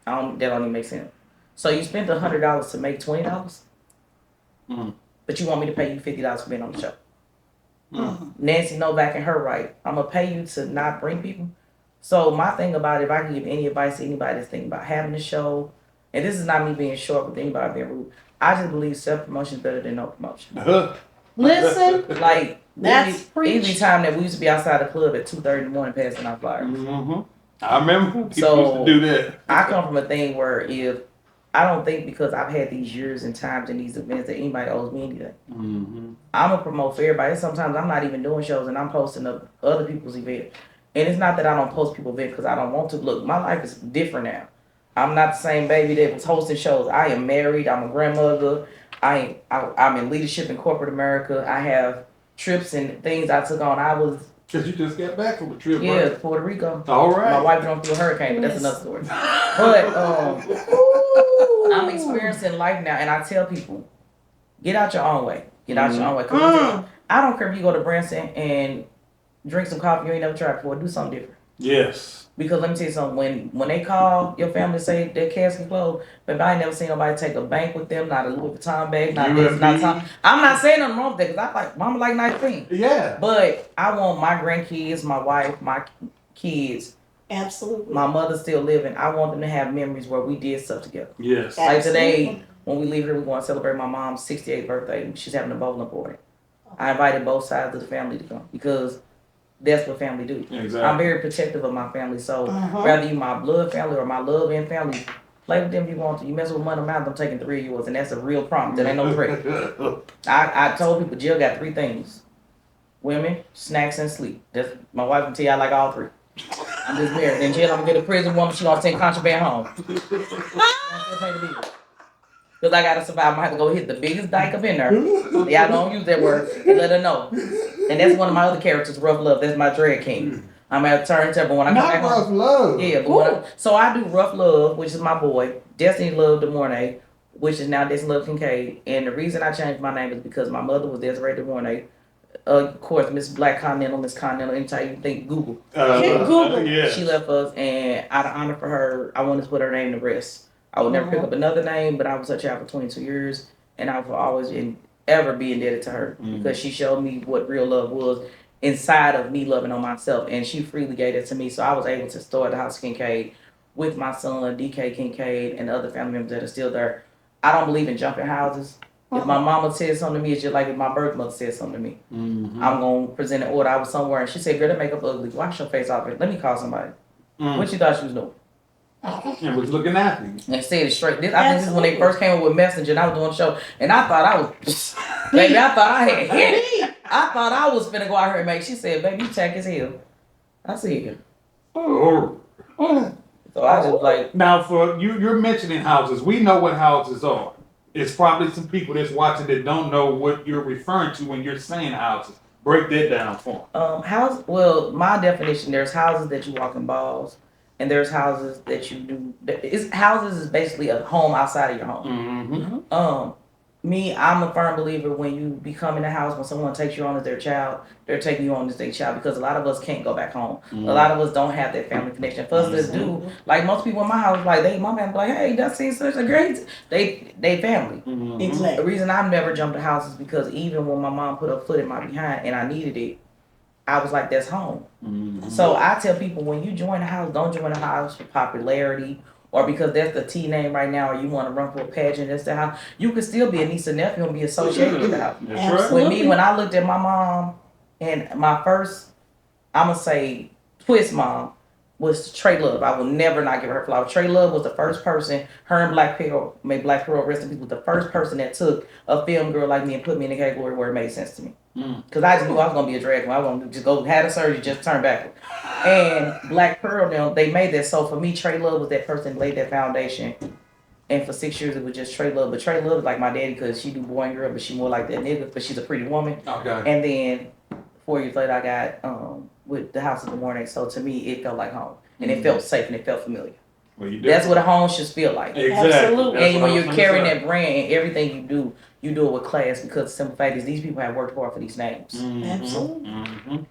That don't even make sense. So you spent $100 to make $20, but you want me to pay you $50 for being on the show. Nancy Novak and her right. I'm gonna pay you to not bring people. So my thing about it, if I can give any advice to anybody that's thinking about having a show, and this is not me being short with anybody being rude, I just believe self-promotion is better than no promotion.
Listen,
like
that's
every time that we used to be outside the club at 2:30 in the morning passing out flyers.
I remember people used to do that.
I come from a thing where I don't think because I've had these years and times in these events that anybody owes me anything. I'm gonna promote for everybody. Sometimes I'm not even doing shows and I'm posting up other people's events. And it's not that I don't post people's events because I don't want to. Look, my life is different now. I'm not the same baby that was hosting shows. I am married. I'm a grandmother. I'm in leadership in corporate America. I have trips and things I took on.
Because you just got back from a trip,
yeah,
right?
Puerto Rico.
All right.
My wife drove through a hurricane, but that's another story. But I'm experiencing life now, and I tell people, get out your own way. Get out your own way. I don't care if you go to Branson and drink some coffee you ain't never tried before. Do something different.
Yes.
Because let me tell you something, when they call your family to say their casket closed, but I ain't never seen nobody take a bank with them, not a Louis Vuitton bag, not this, not Tom. I'm not saying nothing wrong with that because I like mama like nice things.
Yeah.
But I want my grandkids, my wife, my kids.
Absolutely.
My mother still living. I want them to have memories where we did stuff together.
Yes.
Like today, when we leave here, we're going to celebrate my mom's 68th birthday. She's having a bowling party. I invited both sides of the family to come because that's what family do.
Exactly.
I'm very protective of my family. So whether you my blood family or my love and family, play with them if you want to. You mess with one of them out, I'm taking 3 of yours, and that's a real promise. That ain't no threat. I told people Jill got 3 things: women, snacks, and sleep. That's my wife can tell you I like all 3. I'm just married. Then Jill, I'm gonna get a prison woman. She gonna take contraband home. Because I gotta survive. I'm gonna have to go hit the biggest dyke up in there. Yeah, I don't use that word. And let her know. And that's one of my other characters, Rough Love. That's my drag king. I'm gonna turn to, but when I come back
Rough
home,
Love.
yeah. But so I do Rough Love, which is my boy. Destiny Love Kincade, which is now Destiny Love Kincade. And the reason I changed my name is because my mother was Desiree DeMornay. Of course, Miss Black Continental, Miss Continental. Anytime you think Google,
Google.
Yeah.
she left us, and out of honor for her, I wanted to put her name to rest. I would never pick up another name, but I was her child for 22 years, and I will always ever be indebted to her because she showed me what real love was inside of me loving on myself, and she freely gave it to me. So I was able to start the House Kincade with my son, DK Kincade, and the other family members that are still there. I don't believe in jumping houses. If my mama said something to me, it's just like if my birth mother said something to me. I'm going to present an order. I was somewhere, and she said, girl, that makeup ugly. Wash your face off. Let me call somebody. What you thought she was doing?
And was looking after you.
And said it straight. I think this is when they first came up with Messenger, and I was doing the show, and I thought I was, baby, I thought I had hit it. I thought I was finna go out here and make. She said, baby, you tack his heel. I see you. So I just like.
Now, for you're mentioning houses. We know what houses are. It's probably some people that's watching that don't know what you're referring to when you're saying houses. Break that down for them.
Well, my definition, there's houses that you walk in balls, and there's houses that you do. Houses is basically a home outside of your home. I'm a firm believer when you become in a house, when someone takes you on as their child, they're taking you on as their child because a lot of us can't go back home. A lot of us don't have that family connection. For us that do, like most people in my house, like my man be like, hey, that's such a great, they family.
Exactly.
The reason I've never jumped a house is because even when my mom put a foot in my behind and I needed it, I was like, that's home. So I tell people, when you join a house, don't join a house for popularity or because that's the T name right now, or you want to run for a pageant. That's the house. You could still be a niece and nephew and be associated with the house.
That's right.
With me, when I looked at my mom, and my first, I'm gonna say, twist mom was Trey Love. I will never not give her flowers. Trey Love was the first person. Her and Black Pearl, may Black Pearl rest in peace, was the first person that took a film girl like me and put me in the category where it made sense to me. Because I just knew I was gonna be a drag queen. I was gonna just go have the surgery, just turn backward. And Black Pearl, they made that. So for me, Trey Love was that person that laid that foundation. And for 6 years, it was just Trey Love. But Trey Love is like my daddy because she do boy and girl, but she more like that nigga. But she's a pretty woman.
Okay.
And then 4 years later, I got with the House of the Morning. So to me, it felt like home, and it felt safe and it felt familiar.
Well, you do.
That's what a home should feel like.
Exactly.
Absolutely.
And when you're carrying that brand, everything you do it with class because the simple fact is these people have worked hard for these names.
Absolutely.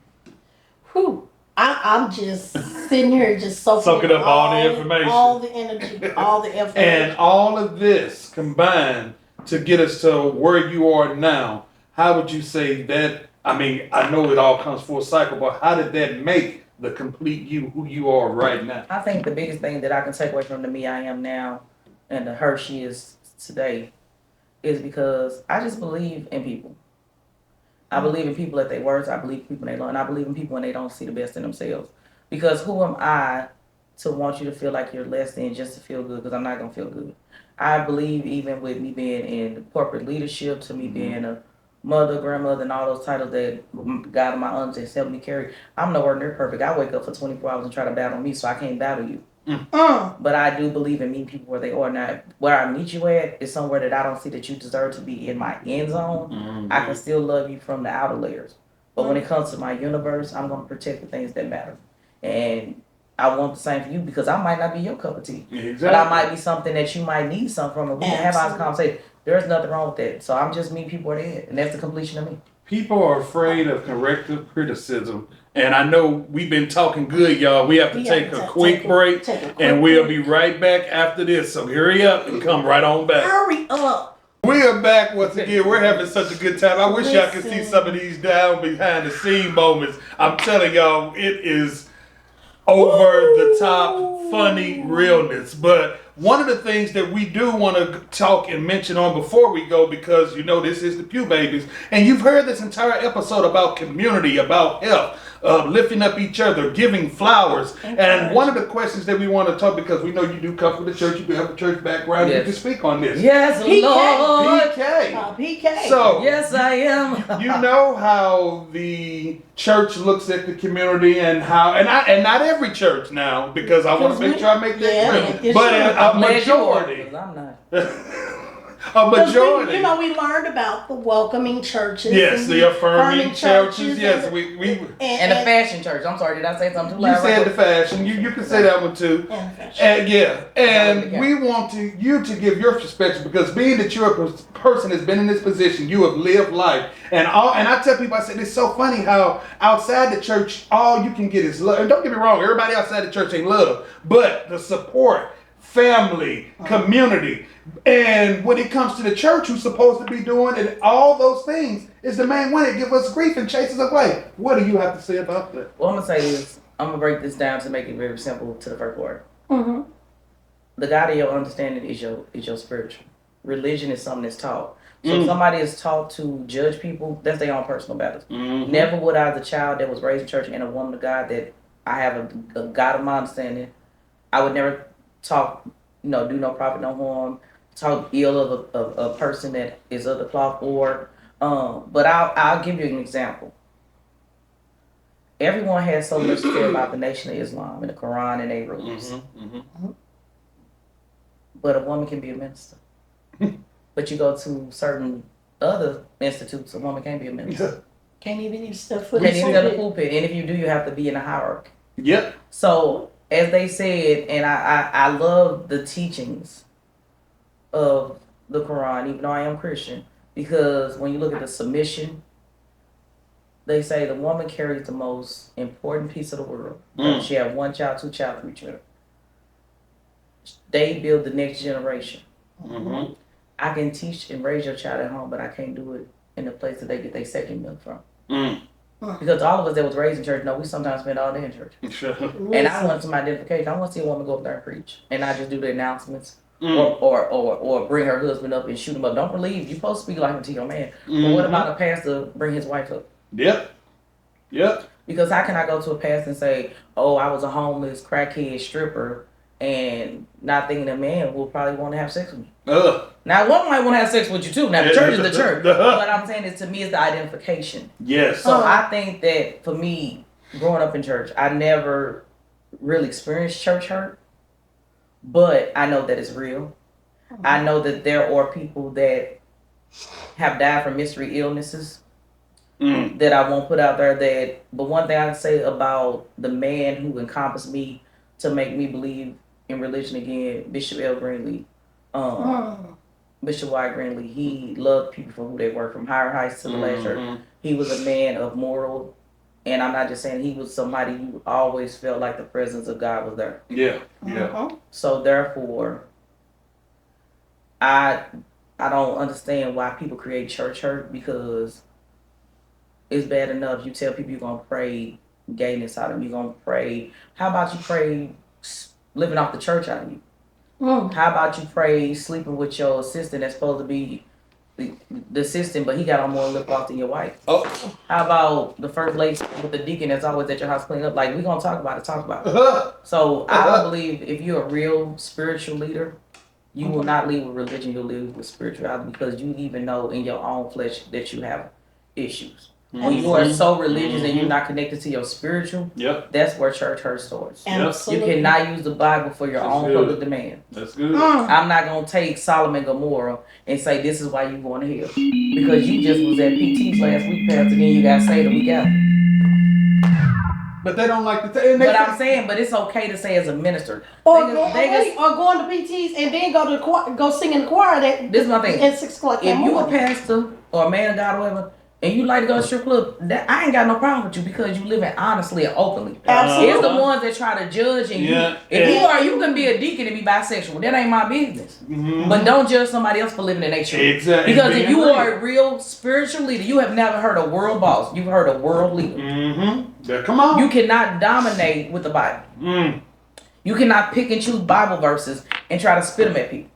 Whew. I'm just sitting here just soaking
up all the information.
All the energy, all the information.
And all of this combined to get us to where you are now, how would you say that, I mean, I know it all comes full cycle, but how did that make the complete you who you are right now?
I think the biggest thing that I can take away from the me I am now and the her she is today is because I just believe in people. I believe in people at their words. I believe in people when they learn. I believe in people when they don't see the best in themselves. Because who am I to want you to feel like you're less than just to feel good? Because I'm not going to feel good. I believe even with me being in corporate leadership, to me being a mother, grandmother, and all those titles that God and my aunts has helped me carry, I'm nowhere near perfect. I wake up for 24 hours and try to battle me, so I can't battle you. But I do believe in meeting people where they are. Now, where I meet you at is somewhere that I don't see that you deserve to be in my end zone. I can still love you from the outer layers. But when it comes to my universe, I'm going to protect the things that matter. And I want the same for you because I might not be your cup of tea.
Exactly.
But I might be something that you might need something from. And we can have our conversation. There's nothing wrong with that. So I'm just meeting people where they at. And that's the completion of me.
People are afraid of corrective criticism. And I know we've been talking good, y'all. We have to take a quick break, and we'll be right back after this. So hurry up and come right on back.
Hurry up.
We are back once again. We're having such a good time. I wish y'all could see some of these down behind the scene moments. I'm telling y'all, it is over the top, funny realness. But one of the things that we do want to talk and mention on before we go, because you know this is the Pew Babies, and you've heard this entire episode about community, about health, lifting up each other, giving flowers. And one of the questions that we want to talk, because we know you do come from the church, you do have a church background, you can speak on this.
Yes, Lord.
PK.
PK.
So,
yes, I am.
You know how the church looks at the community and how, and not every church now, because I want to make sure I make that clear, but a majority.
I'm not.
A majority.
We learned about the welcoming churches.
Yes, the affirming churches. Yes, we
and the fashion church. I'm sorry, did I say something too loud?
You said the fashion. You can say that one too. And we want you to give your perspective, because being that you're a person that's been in this position, you have lived life, and I tell people, I said it's so funny how outside the church all you can get is love. And don't get me wrong, everybody outside the church ain't love, but the support, family, community. And when it comes to the church, who's supposed to be doing and all those things, is the main one that gives us grief and chases us away. What do you have to say about that?
What I'm gonna say is, I'm gonna break this down to make it very simple to the first word.
Mm-hmm.
The God of your understanding is your spiritual. Religion is something that's taught. So if somebody is taught to judge people, that's their own personal battles. Never would I, as a child that was raised in church and a woman of God that I have a God of my understanding, I would never talk, do no prophet, no harm, talk ill of a person that is of the cloth, or but I'll give you an example. Everyone has so much to say about the Nation of Islam and the Quran and their rules. But a woman can be a minister. But you go to certain other institutes, a woman can't be a minister.
Can't even step foot
in the pulpit. And if you do, you have to be in a hierarchy.
Yep.
So, as they said, and I love the teachings of the Quran, even though I am Christian, because when you look at the submission, they say the woman carries the most important piece of the world. She have 1 child, 2 child, 3 children. They build the next generation. I can teach and raise your child at home, but I can't do it in the place that they get their second milk from. Because all of us that was raised in church know we sometimes spend all day in church.
Sure.
And I want some identification. I want to see a woman go up there and preach, and not just do the announcements or bring her husband up and shoot him up. Don't believe you're supposed to speak like to your man. But what about a pastor bring his wife up?
Yep.
Because how can I go to a pastor and say, "Oh, I was a homeless crackhead stripper," and not thinking a man will probably want to have sex with me? Now, one might want to have sex with you too. Now, the church is the church. What I'm saying is, to me, it's the identification.
Yes.
So I think that for me, growing up in church, I never really experienced church hurt, but I know that it's real. I know that there are people that have died from mystery illnesses that I won't put out there. But one thing I can say about the man who encompassed me to make me believe in religion again, Bishop L. Greenlee, Bishop Y. Greenlee, he loved people for who they were, from higher heights to the last church. He was a man of moral, and I'm not just saying, he was somebody who always felt like the presence of God was there.
Yeah.
So therefore, I don't understand why people create church hurt, because it's bad enough you tell people you're going to pray gayness out of them, you're going to pray. How about you pray living off the church out of you? How about you pray sleeping with your assistant that's supposed to be the assistant, but he got on more lip off than your wife? How about the first lady with the deacon that's always at your house cleaning up? Like, we're going to talk about it. So I don't believe if you're a real spiritual leader, you will not lead with religion, you'll lead with spirituality, because you even know in your own flesh that you have issues. When you are so religious and you're not connected to your spiritual, that's where church hurt starts. You cannot use the Bible for your own public demand.
That's good.
I'm not going to take Solomon and Gomorrah and say this is why you're going to hell. Because you just was at PT's last week, Pastor, then you got saved a week out.
But they don't like to
but I'm saying, but it's okay to say as a minister.
Or going to PTs and then go to the choir, go sing in the choir.
This is my thing.
At 6 o'clock.
If you a pastor or a man of God or whatever, and you like to go to strip club, that I ain't got no problem with you because you living honestly and openly.
Absolutely.
It's the ones that try to judge and you can be a deacon and be bisexual. That ain't my business. But don't judge somebody else for living in their truth.
Exactly.
Because if you are a real spiritual leader, you have never heard a world boss. You've heard a world leader.
Yeah, come on.
You cannot dominate with the Bible. You cannot pick and choose Bible verses and try to spit them at people.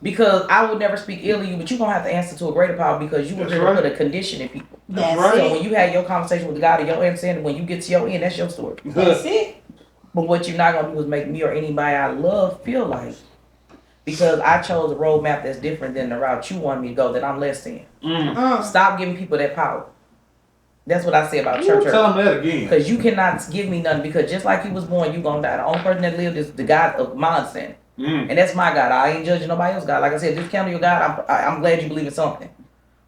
Because I would never speak ill of you, but you're going to have to answer to a greater power because you were here to put a condition in people.
That's
right.
So when you have your conversation with God or your understanding, when you get to your end, that's your story.
That's it.
But what you're not going to do is make me or anybody I love feel like, because I chose a roadmap that's different than the route you want me to go, that I'm less than. Stop giving people that power. That's what I say about church.
Tell them that again.
Because you cannot give me nothing, because just like you was born, you going to die. The only person that lived is the God of my understanding. And that's my God. I ain't judging nobody else's God. Like I said, this candle your God. I'm glad you believe in something.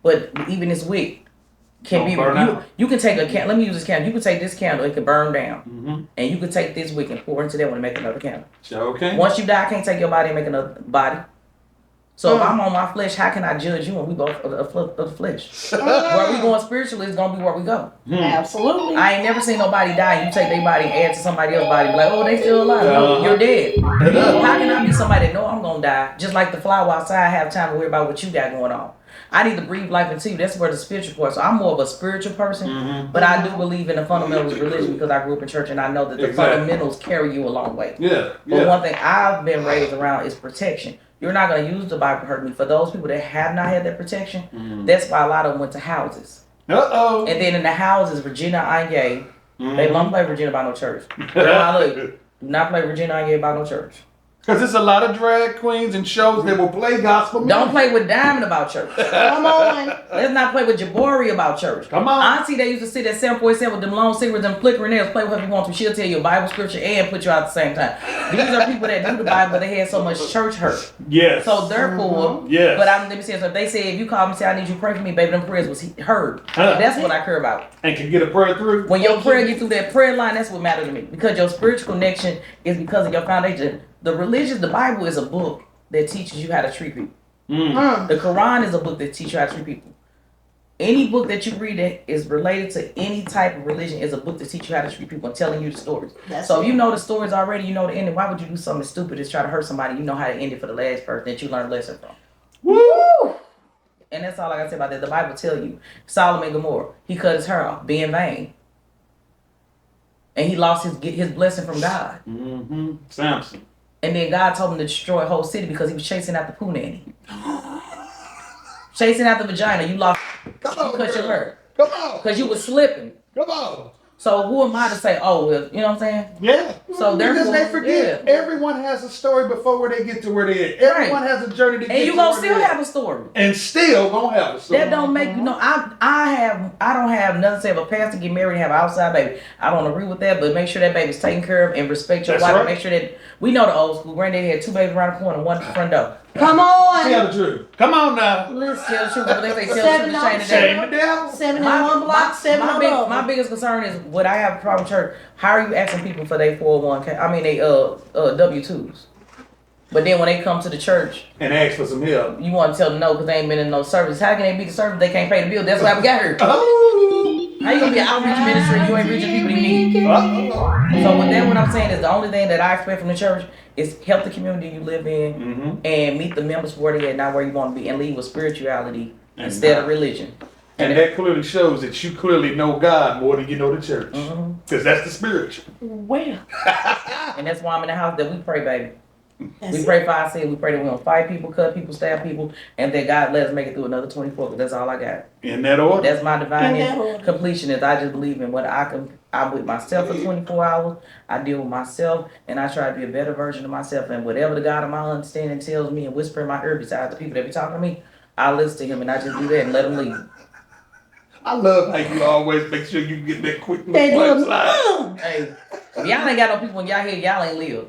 But even this wick can be you can take a candle. Let me use this candle. You can take this candle, it can burn down. And you can take this wick and pour into that one and make another candle.
Okay.
Once you die, I can't take your body and make another body. So if I'm on my flesh, how can I judge you when we both of the flesh? Where we going spiritually is gonna be where we go.
Absolutely.
I ain't never seen nobody die and you take their body and add to somebody else's body. Like, oh, they still alive. No, you're dead. How can I be somebody that know I'm gonna die? Just like the flower outside, have time to worry about what you got going on. I need to breathe life into you. That's where the spiritual part. So I'm more of a spiritual person, but I do believe in the fundamentals of religion because I grew up in church and I know that the fundamentals carry you a long way. But one thing I've been raised around is protection. You're not going to use the Bible to hurt me. For those people that have not had that protection, that's why a lot of them went to houses. And then in the houses, Regina Anye, they don't play Regina by no church. Do not play Regina Anye by no church.
Because there's a lot of drag queens and shows that will play gospel music.
Don't play with Diamond about church.
Come on.
Let's not play with Jabari about church.
Come on.
Auntie, they used to sit at 747 with them long cigarettes and flickering nails, play with whoever you want to. She'll tell you a Bible scripture and put you out at the same time. These are people that do the Bible, but they had so much church hurt.
Yes.
So therefore,
yes.
But let me say, so if they say, if you call me and say, I need you to pray for me, baby, them prayers was heard. That's what I care about.
And can get a prayer through.
When your prayer gets through that prayer line, that's what matters to me. Because your spiritual connection is because of your foundation. The Bible is a book that teaches you how to treat people. The Quran is a book that teaches you how to treat people. Any book that you read that is related to any type of religion is a book that teaches you how to treat people and telling you the stories. So if you know the stories already, you know the ending, why would you do something stupid as try to hurt somebody you know how to end it for the last person that you learned a lesson from?
Woo!
And that's all I gotta say about that. The Bible tell you, Solomon Gomorrah, he cut his hair off, being vain. And he lost his blessing from God.
Samson.
And then God told him to destroy a whole city because he was chasing after poo nanny. Chasing after vagina. You lost.
Come on,
you cut your hair.
Come on.
Because you was slipping.
Come on.
So who am I to say, oh, well, you know what I'm saying?
Yeah.
So
because they forget everyone has a story before where they get to where they at. Everyone has a journey to get to where they at.
And you gonna still have a story.
And still gonna have a story.
That don't make you know. I don't have nothing to say. If a pastor get married and have an outside baby, I don't agree with that. But make sure that baby's taken care of and respect your wife. Right. Make sure that we know the old school. Granddaddy had 2 babies around the corner, 1 at the front door.
Come on.
Tell the truth. Come on now.
Listen.
Tell the truth. But they say tell the truth.
Shame the devil.
7 in one block, 7 on the other.
My biggest concern is would I have a problem with church? How are you asking people for their 401k? I mean they W-2s. But then when they come to the church
and ask for some help,
you want to tell them no because they ain't been in no service. How can they be the service? They can't pay the bill. That's why we got here. How you gonna be an outreach ministry? You ain't reaching people you need. So with that, what I'm saying is the only thing that I expect from the church is help the community you live in and meet the members where they at, not where you want to be, and lead with spirituality instead of religion.
And that clearly shows that you clearly know God more than you know the church, because that's the spiritual.
Well,
and that's why I'm in the house that we pray, baby.
We
pray for our sin. We pray that we don't fight people, cut people, stab people, and that God let us make it through another 24. Because that's all I got.
In that order.
That's my divine completion. Is I just believe in what I'm with myself for 24 hours. I deal with myself, and I try to be a better version of myself. And whatever the God of my understanding tells me and whisper in my ear besides the people that be talking to me, I listen to Him and I just do that and let Him lead.
I love how you always make sure you get that quick little punchline.
Hey, if y'all ain't got no people when y'all here, y'all ain't live.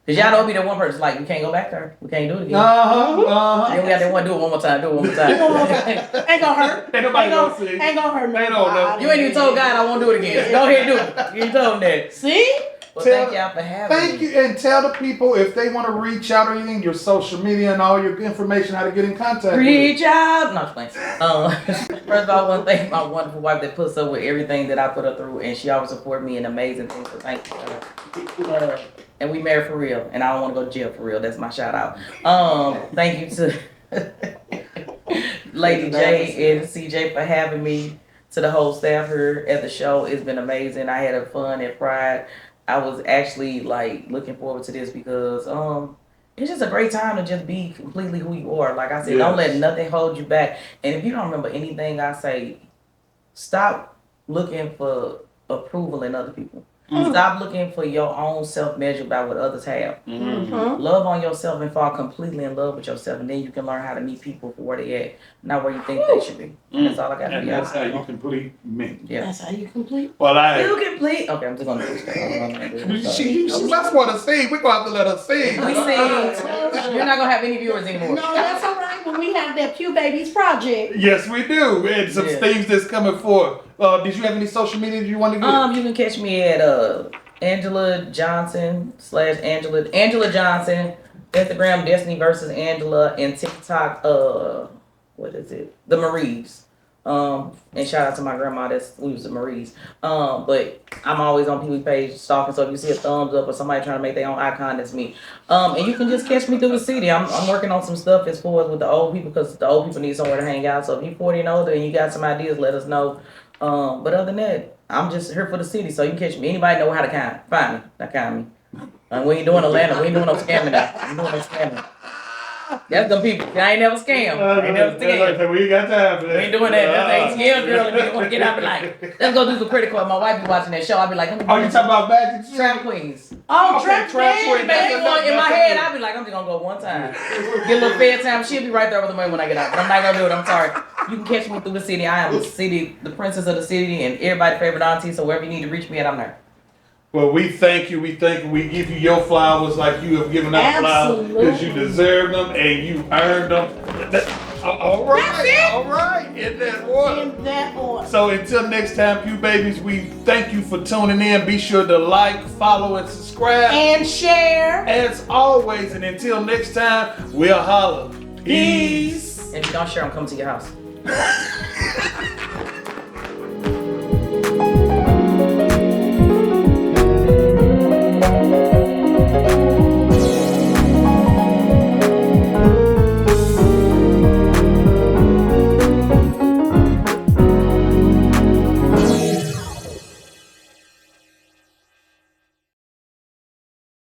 Cause y'all know be that one person like we can't go back there. We can't do it again. Then we got that one. Do it one more time. Do it one more time.
Ain't gonna hurt.
Ain't nobody gonna see.
Ain't gonna hurt.
They don't know.
You ain't even told God I won't do it again. Go ahead and do it. You ain't told him that.
See?
Well, thank y'all for having me.
Thank you, and tell the people if they want to reach out or anything, your social media and all your information, how to get in contact.
Reach out. No, thanks. First of all, I want to thank my wonderful wife that puts up with everything that I put her through, and she always supported me in amazing things. So thank you. And we married for real, and I don't want to go to jail for real. That's my shout out. Thank you to Lady J and CJ for having me. To the whole staff here at the show, it's been amazing. I had a fun and pride. I was actually like looking forward to this because it's just a great time to just be completely who you are. Like I said, Don't let nothing hold you back. And if you don't remember anything I say, stop looking for approval in other people. Stop looking for your own self-measure by what others have. Love on yourself and fall completely in love with yourself, and then you can learn how to meet people for where they at, not where you think they should be. That's all I got for
And
y'all.
that's how you complete me.
Yeah.
That's how you complete.
Well,
You complete. Okay, I'm just gonna push that.
she must want to sing. We're going to have to let her sing.
We sing. You're not gonna have any viewers anymore.
No, that's all right. When we have that Pew Babies project.
Yes, we do. And some things that's coming forth. Did you have any social media you want to get?
You can catch me at Angela Johnson / Angela Johnson, Instagram Destiny versus Angela, and TikTok what is it? The Maries. And shout out to my grandma we was the Maries. But I'm always on Pee Wee page stalking, so if you see a thumbs up or somebody trying to make their own icon, that's me. And you can just catch me through the city. I'm working on some stuff as far as with the old people, because the old people need somewhere to hang out. So if you're 40 and older and you got some ideas, let us know. But other than that, I'm just here for the city, so you can catch me. Anybody know how to find me? Not find me. We ain't doing Atlanta. We ain't doing no scamming now. We doing no scamming. That's them people. I ain't never scam. I ain't never scam.
We ain't got time for that.
We ain't doing that. That's ain't scam girl. If you want to get out, be like, let's go do some credit card. My wife be watching that show. I be like,
Oh, you talking about Magic?
Trap Queens.
Oh,
Okay,
Trap
Trap
Queen.
Queen.
In my head, I be like, I'm just gonna go one time. Get a little fair time. She'll be right there with the money when I get out. But I'm not gonna do it. I'm sorry. You can catch me through the city. I am the princess of the city, and everybody's favorite auntie. So wherever you need to reach me at, I'm there.
Well, we thank you. We give you your flowers like you have given out flowers because you deserve them and you earned them. All right. All right. In that order.
In that order.
So until next time, Pew Babies, we thank you for tuning in. Be sure to like, follow, and subscribe.
And share.
As always, and until next time, we'll holler. Peace.
And if you don't share, I'm coming to your house.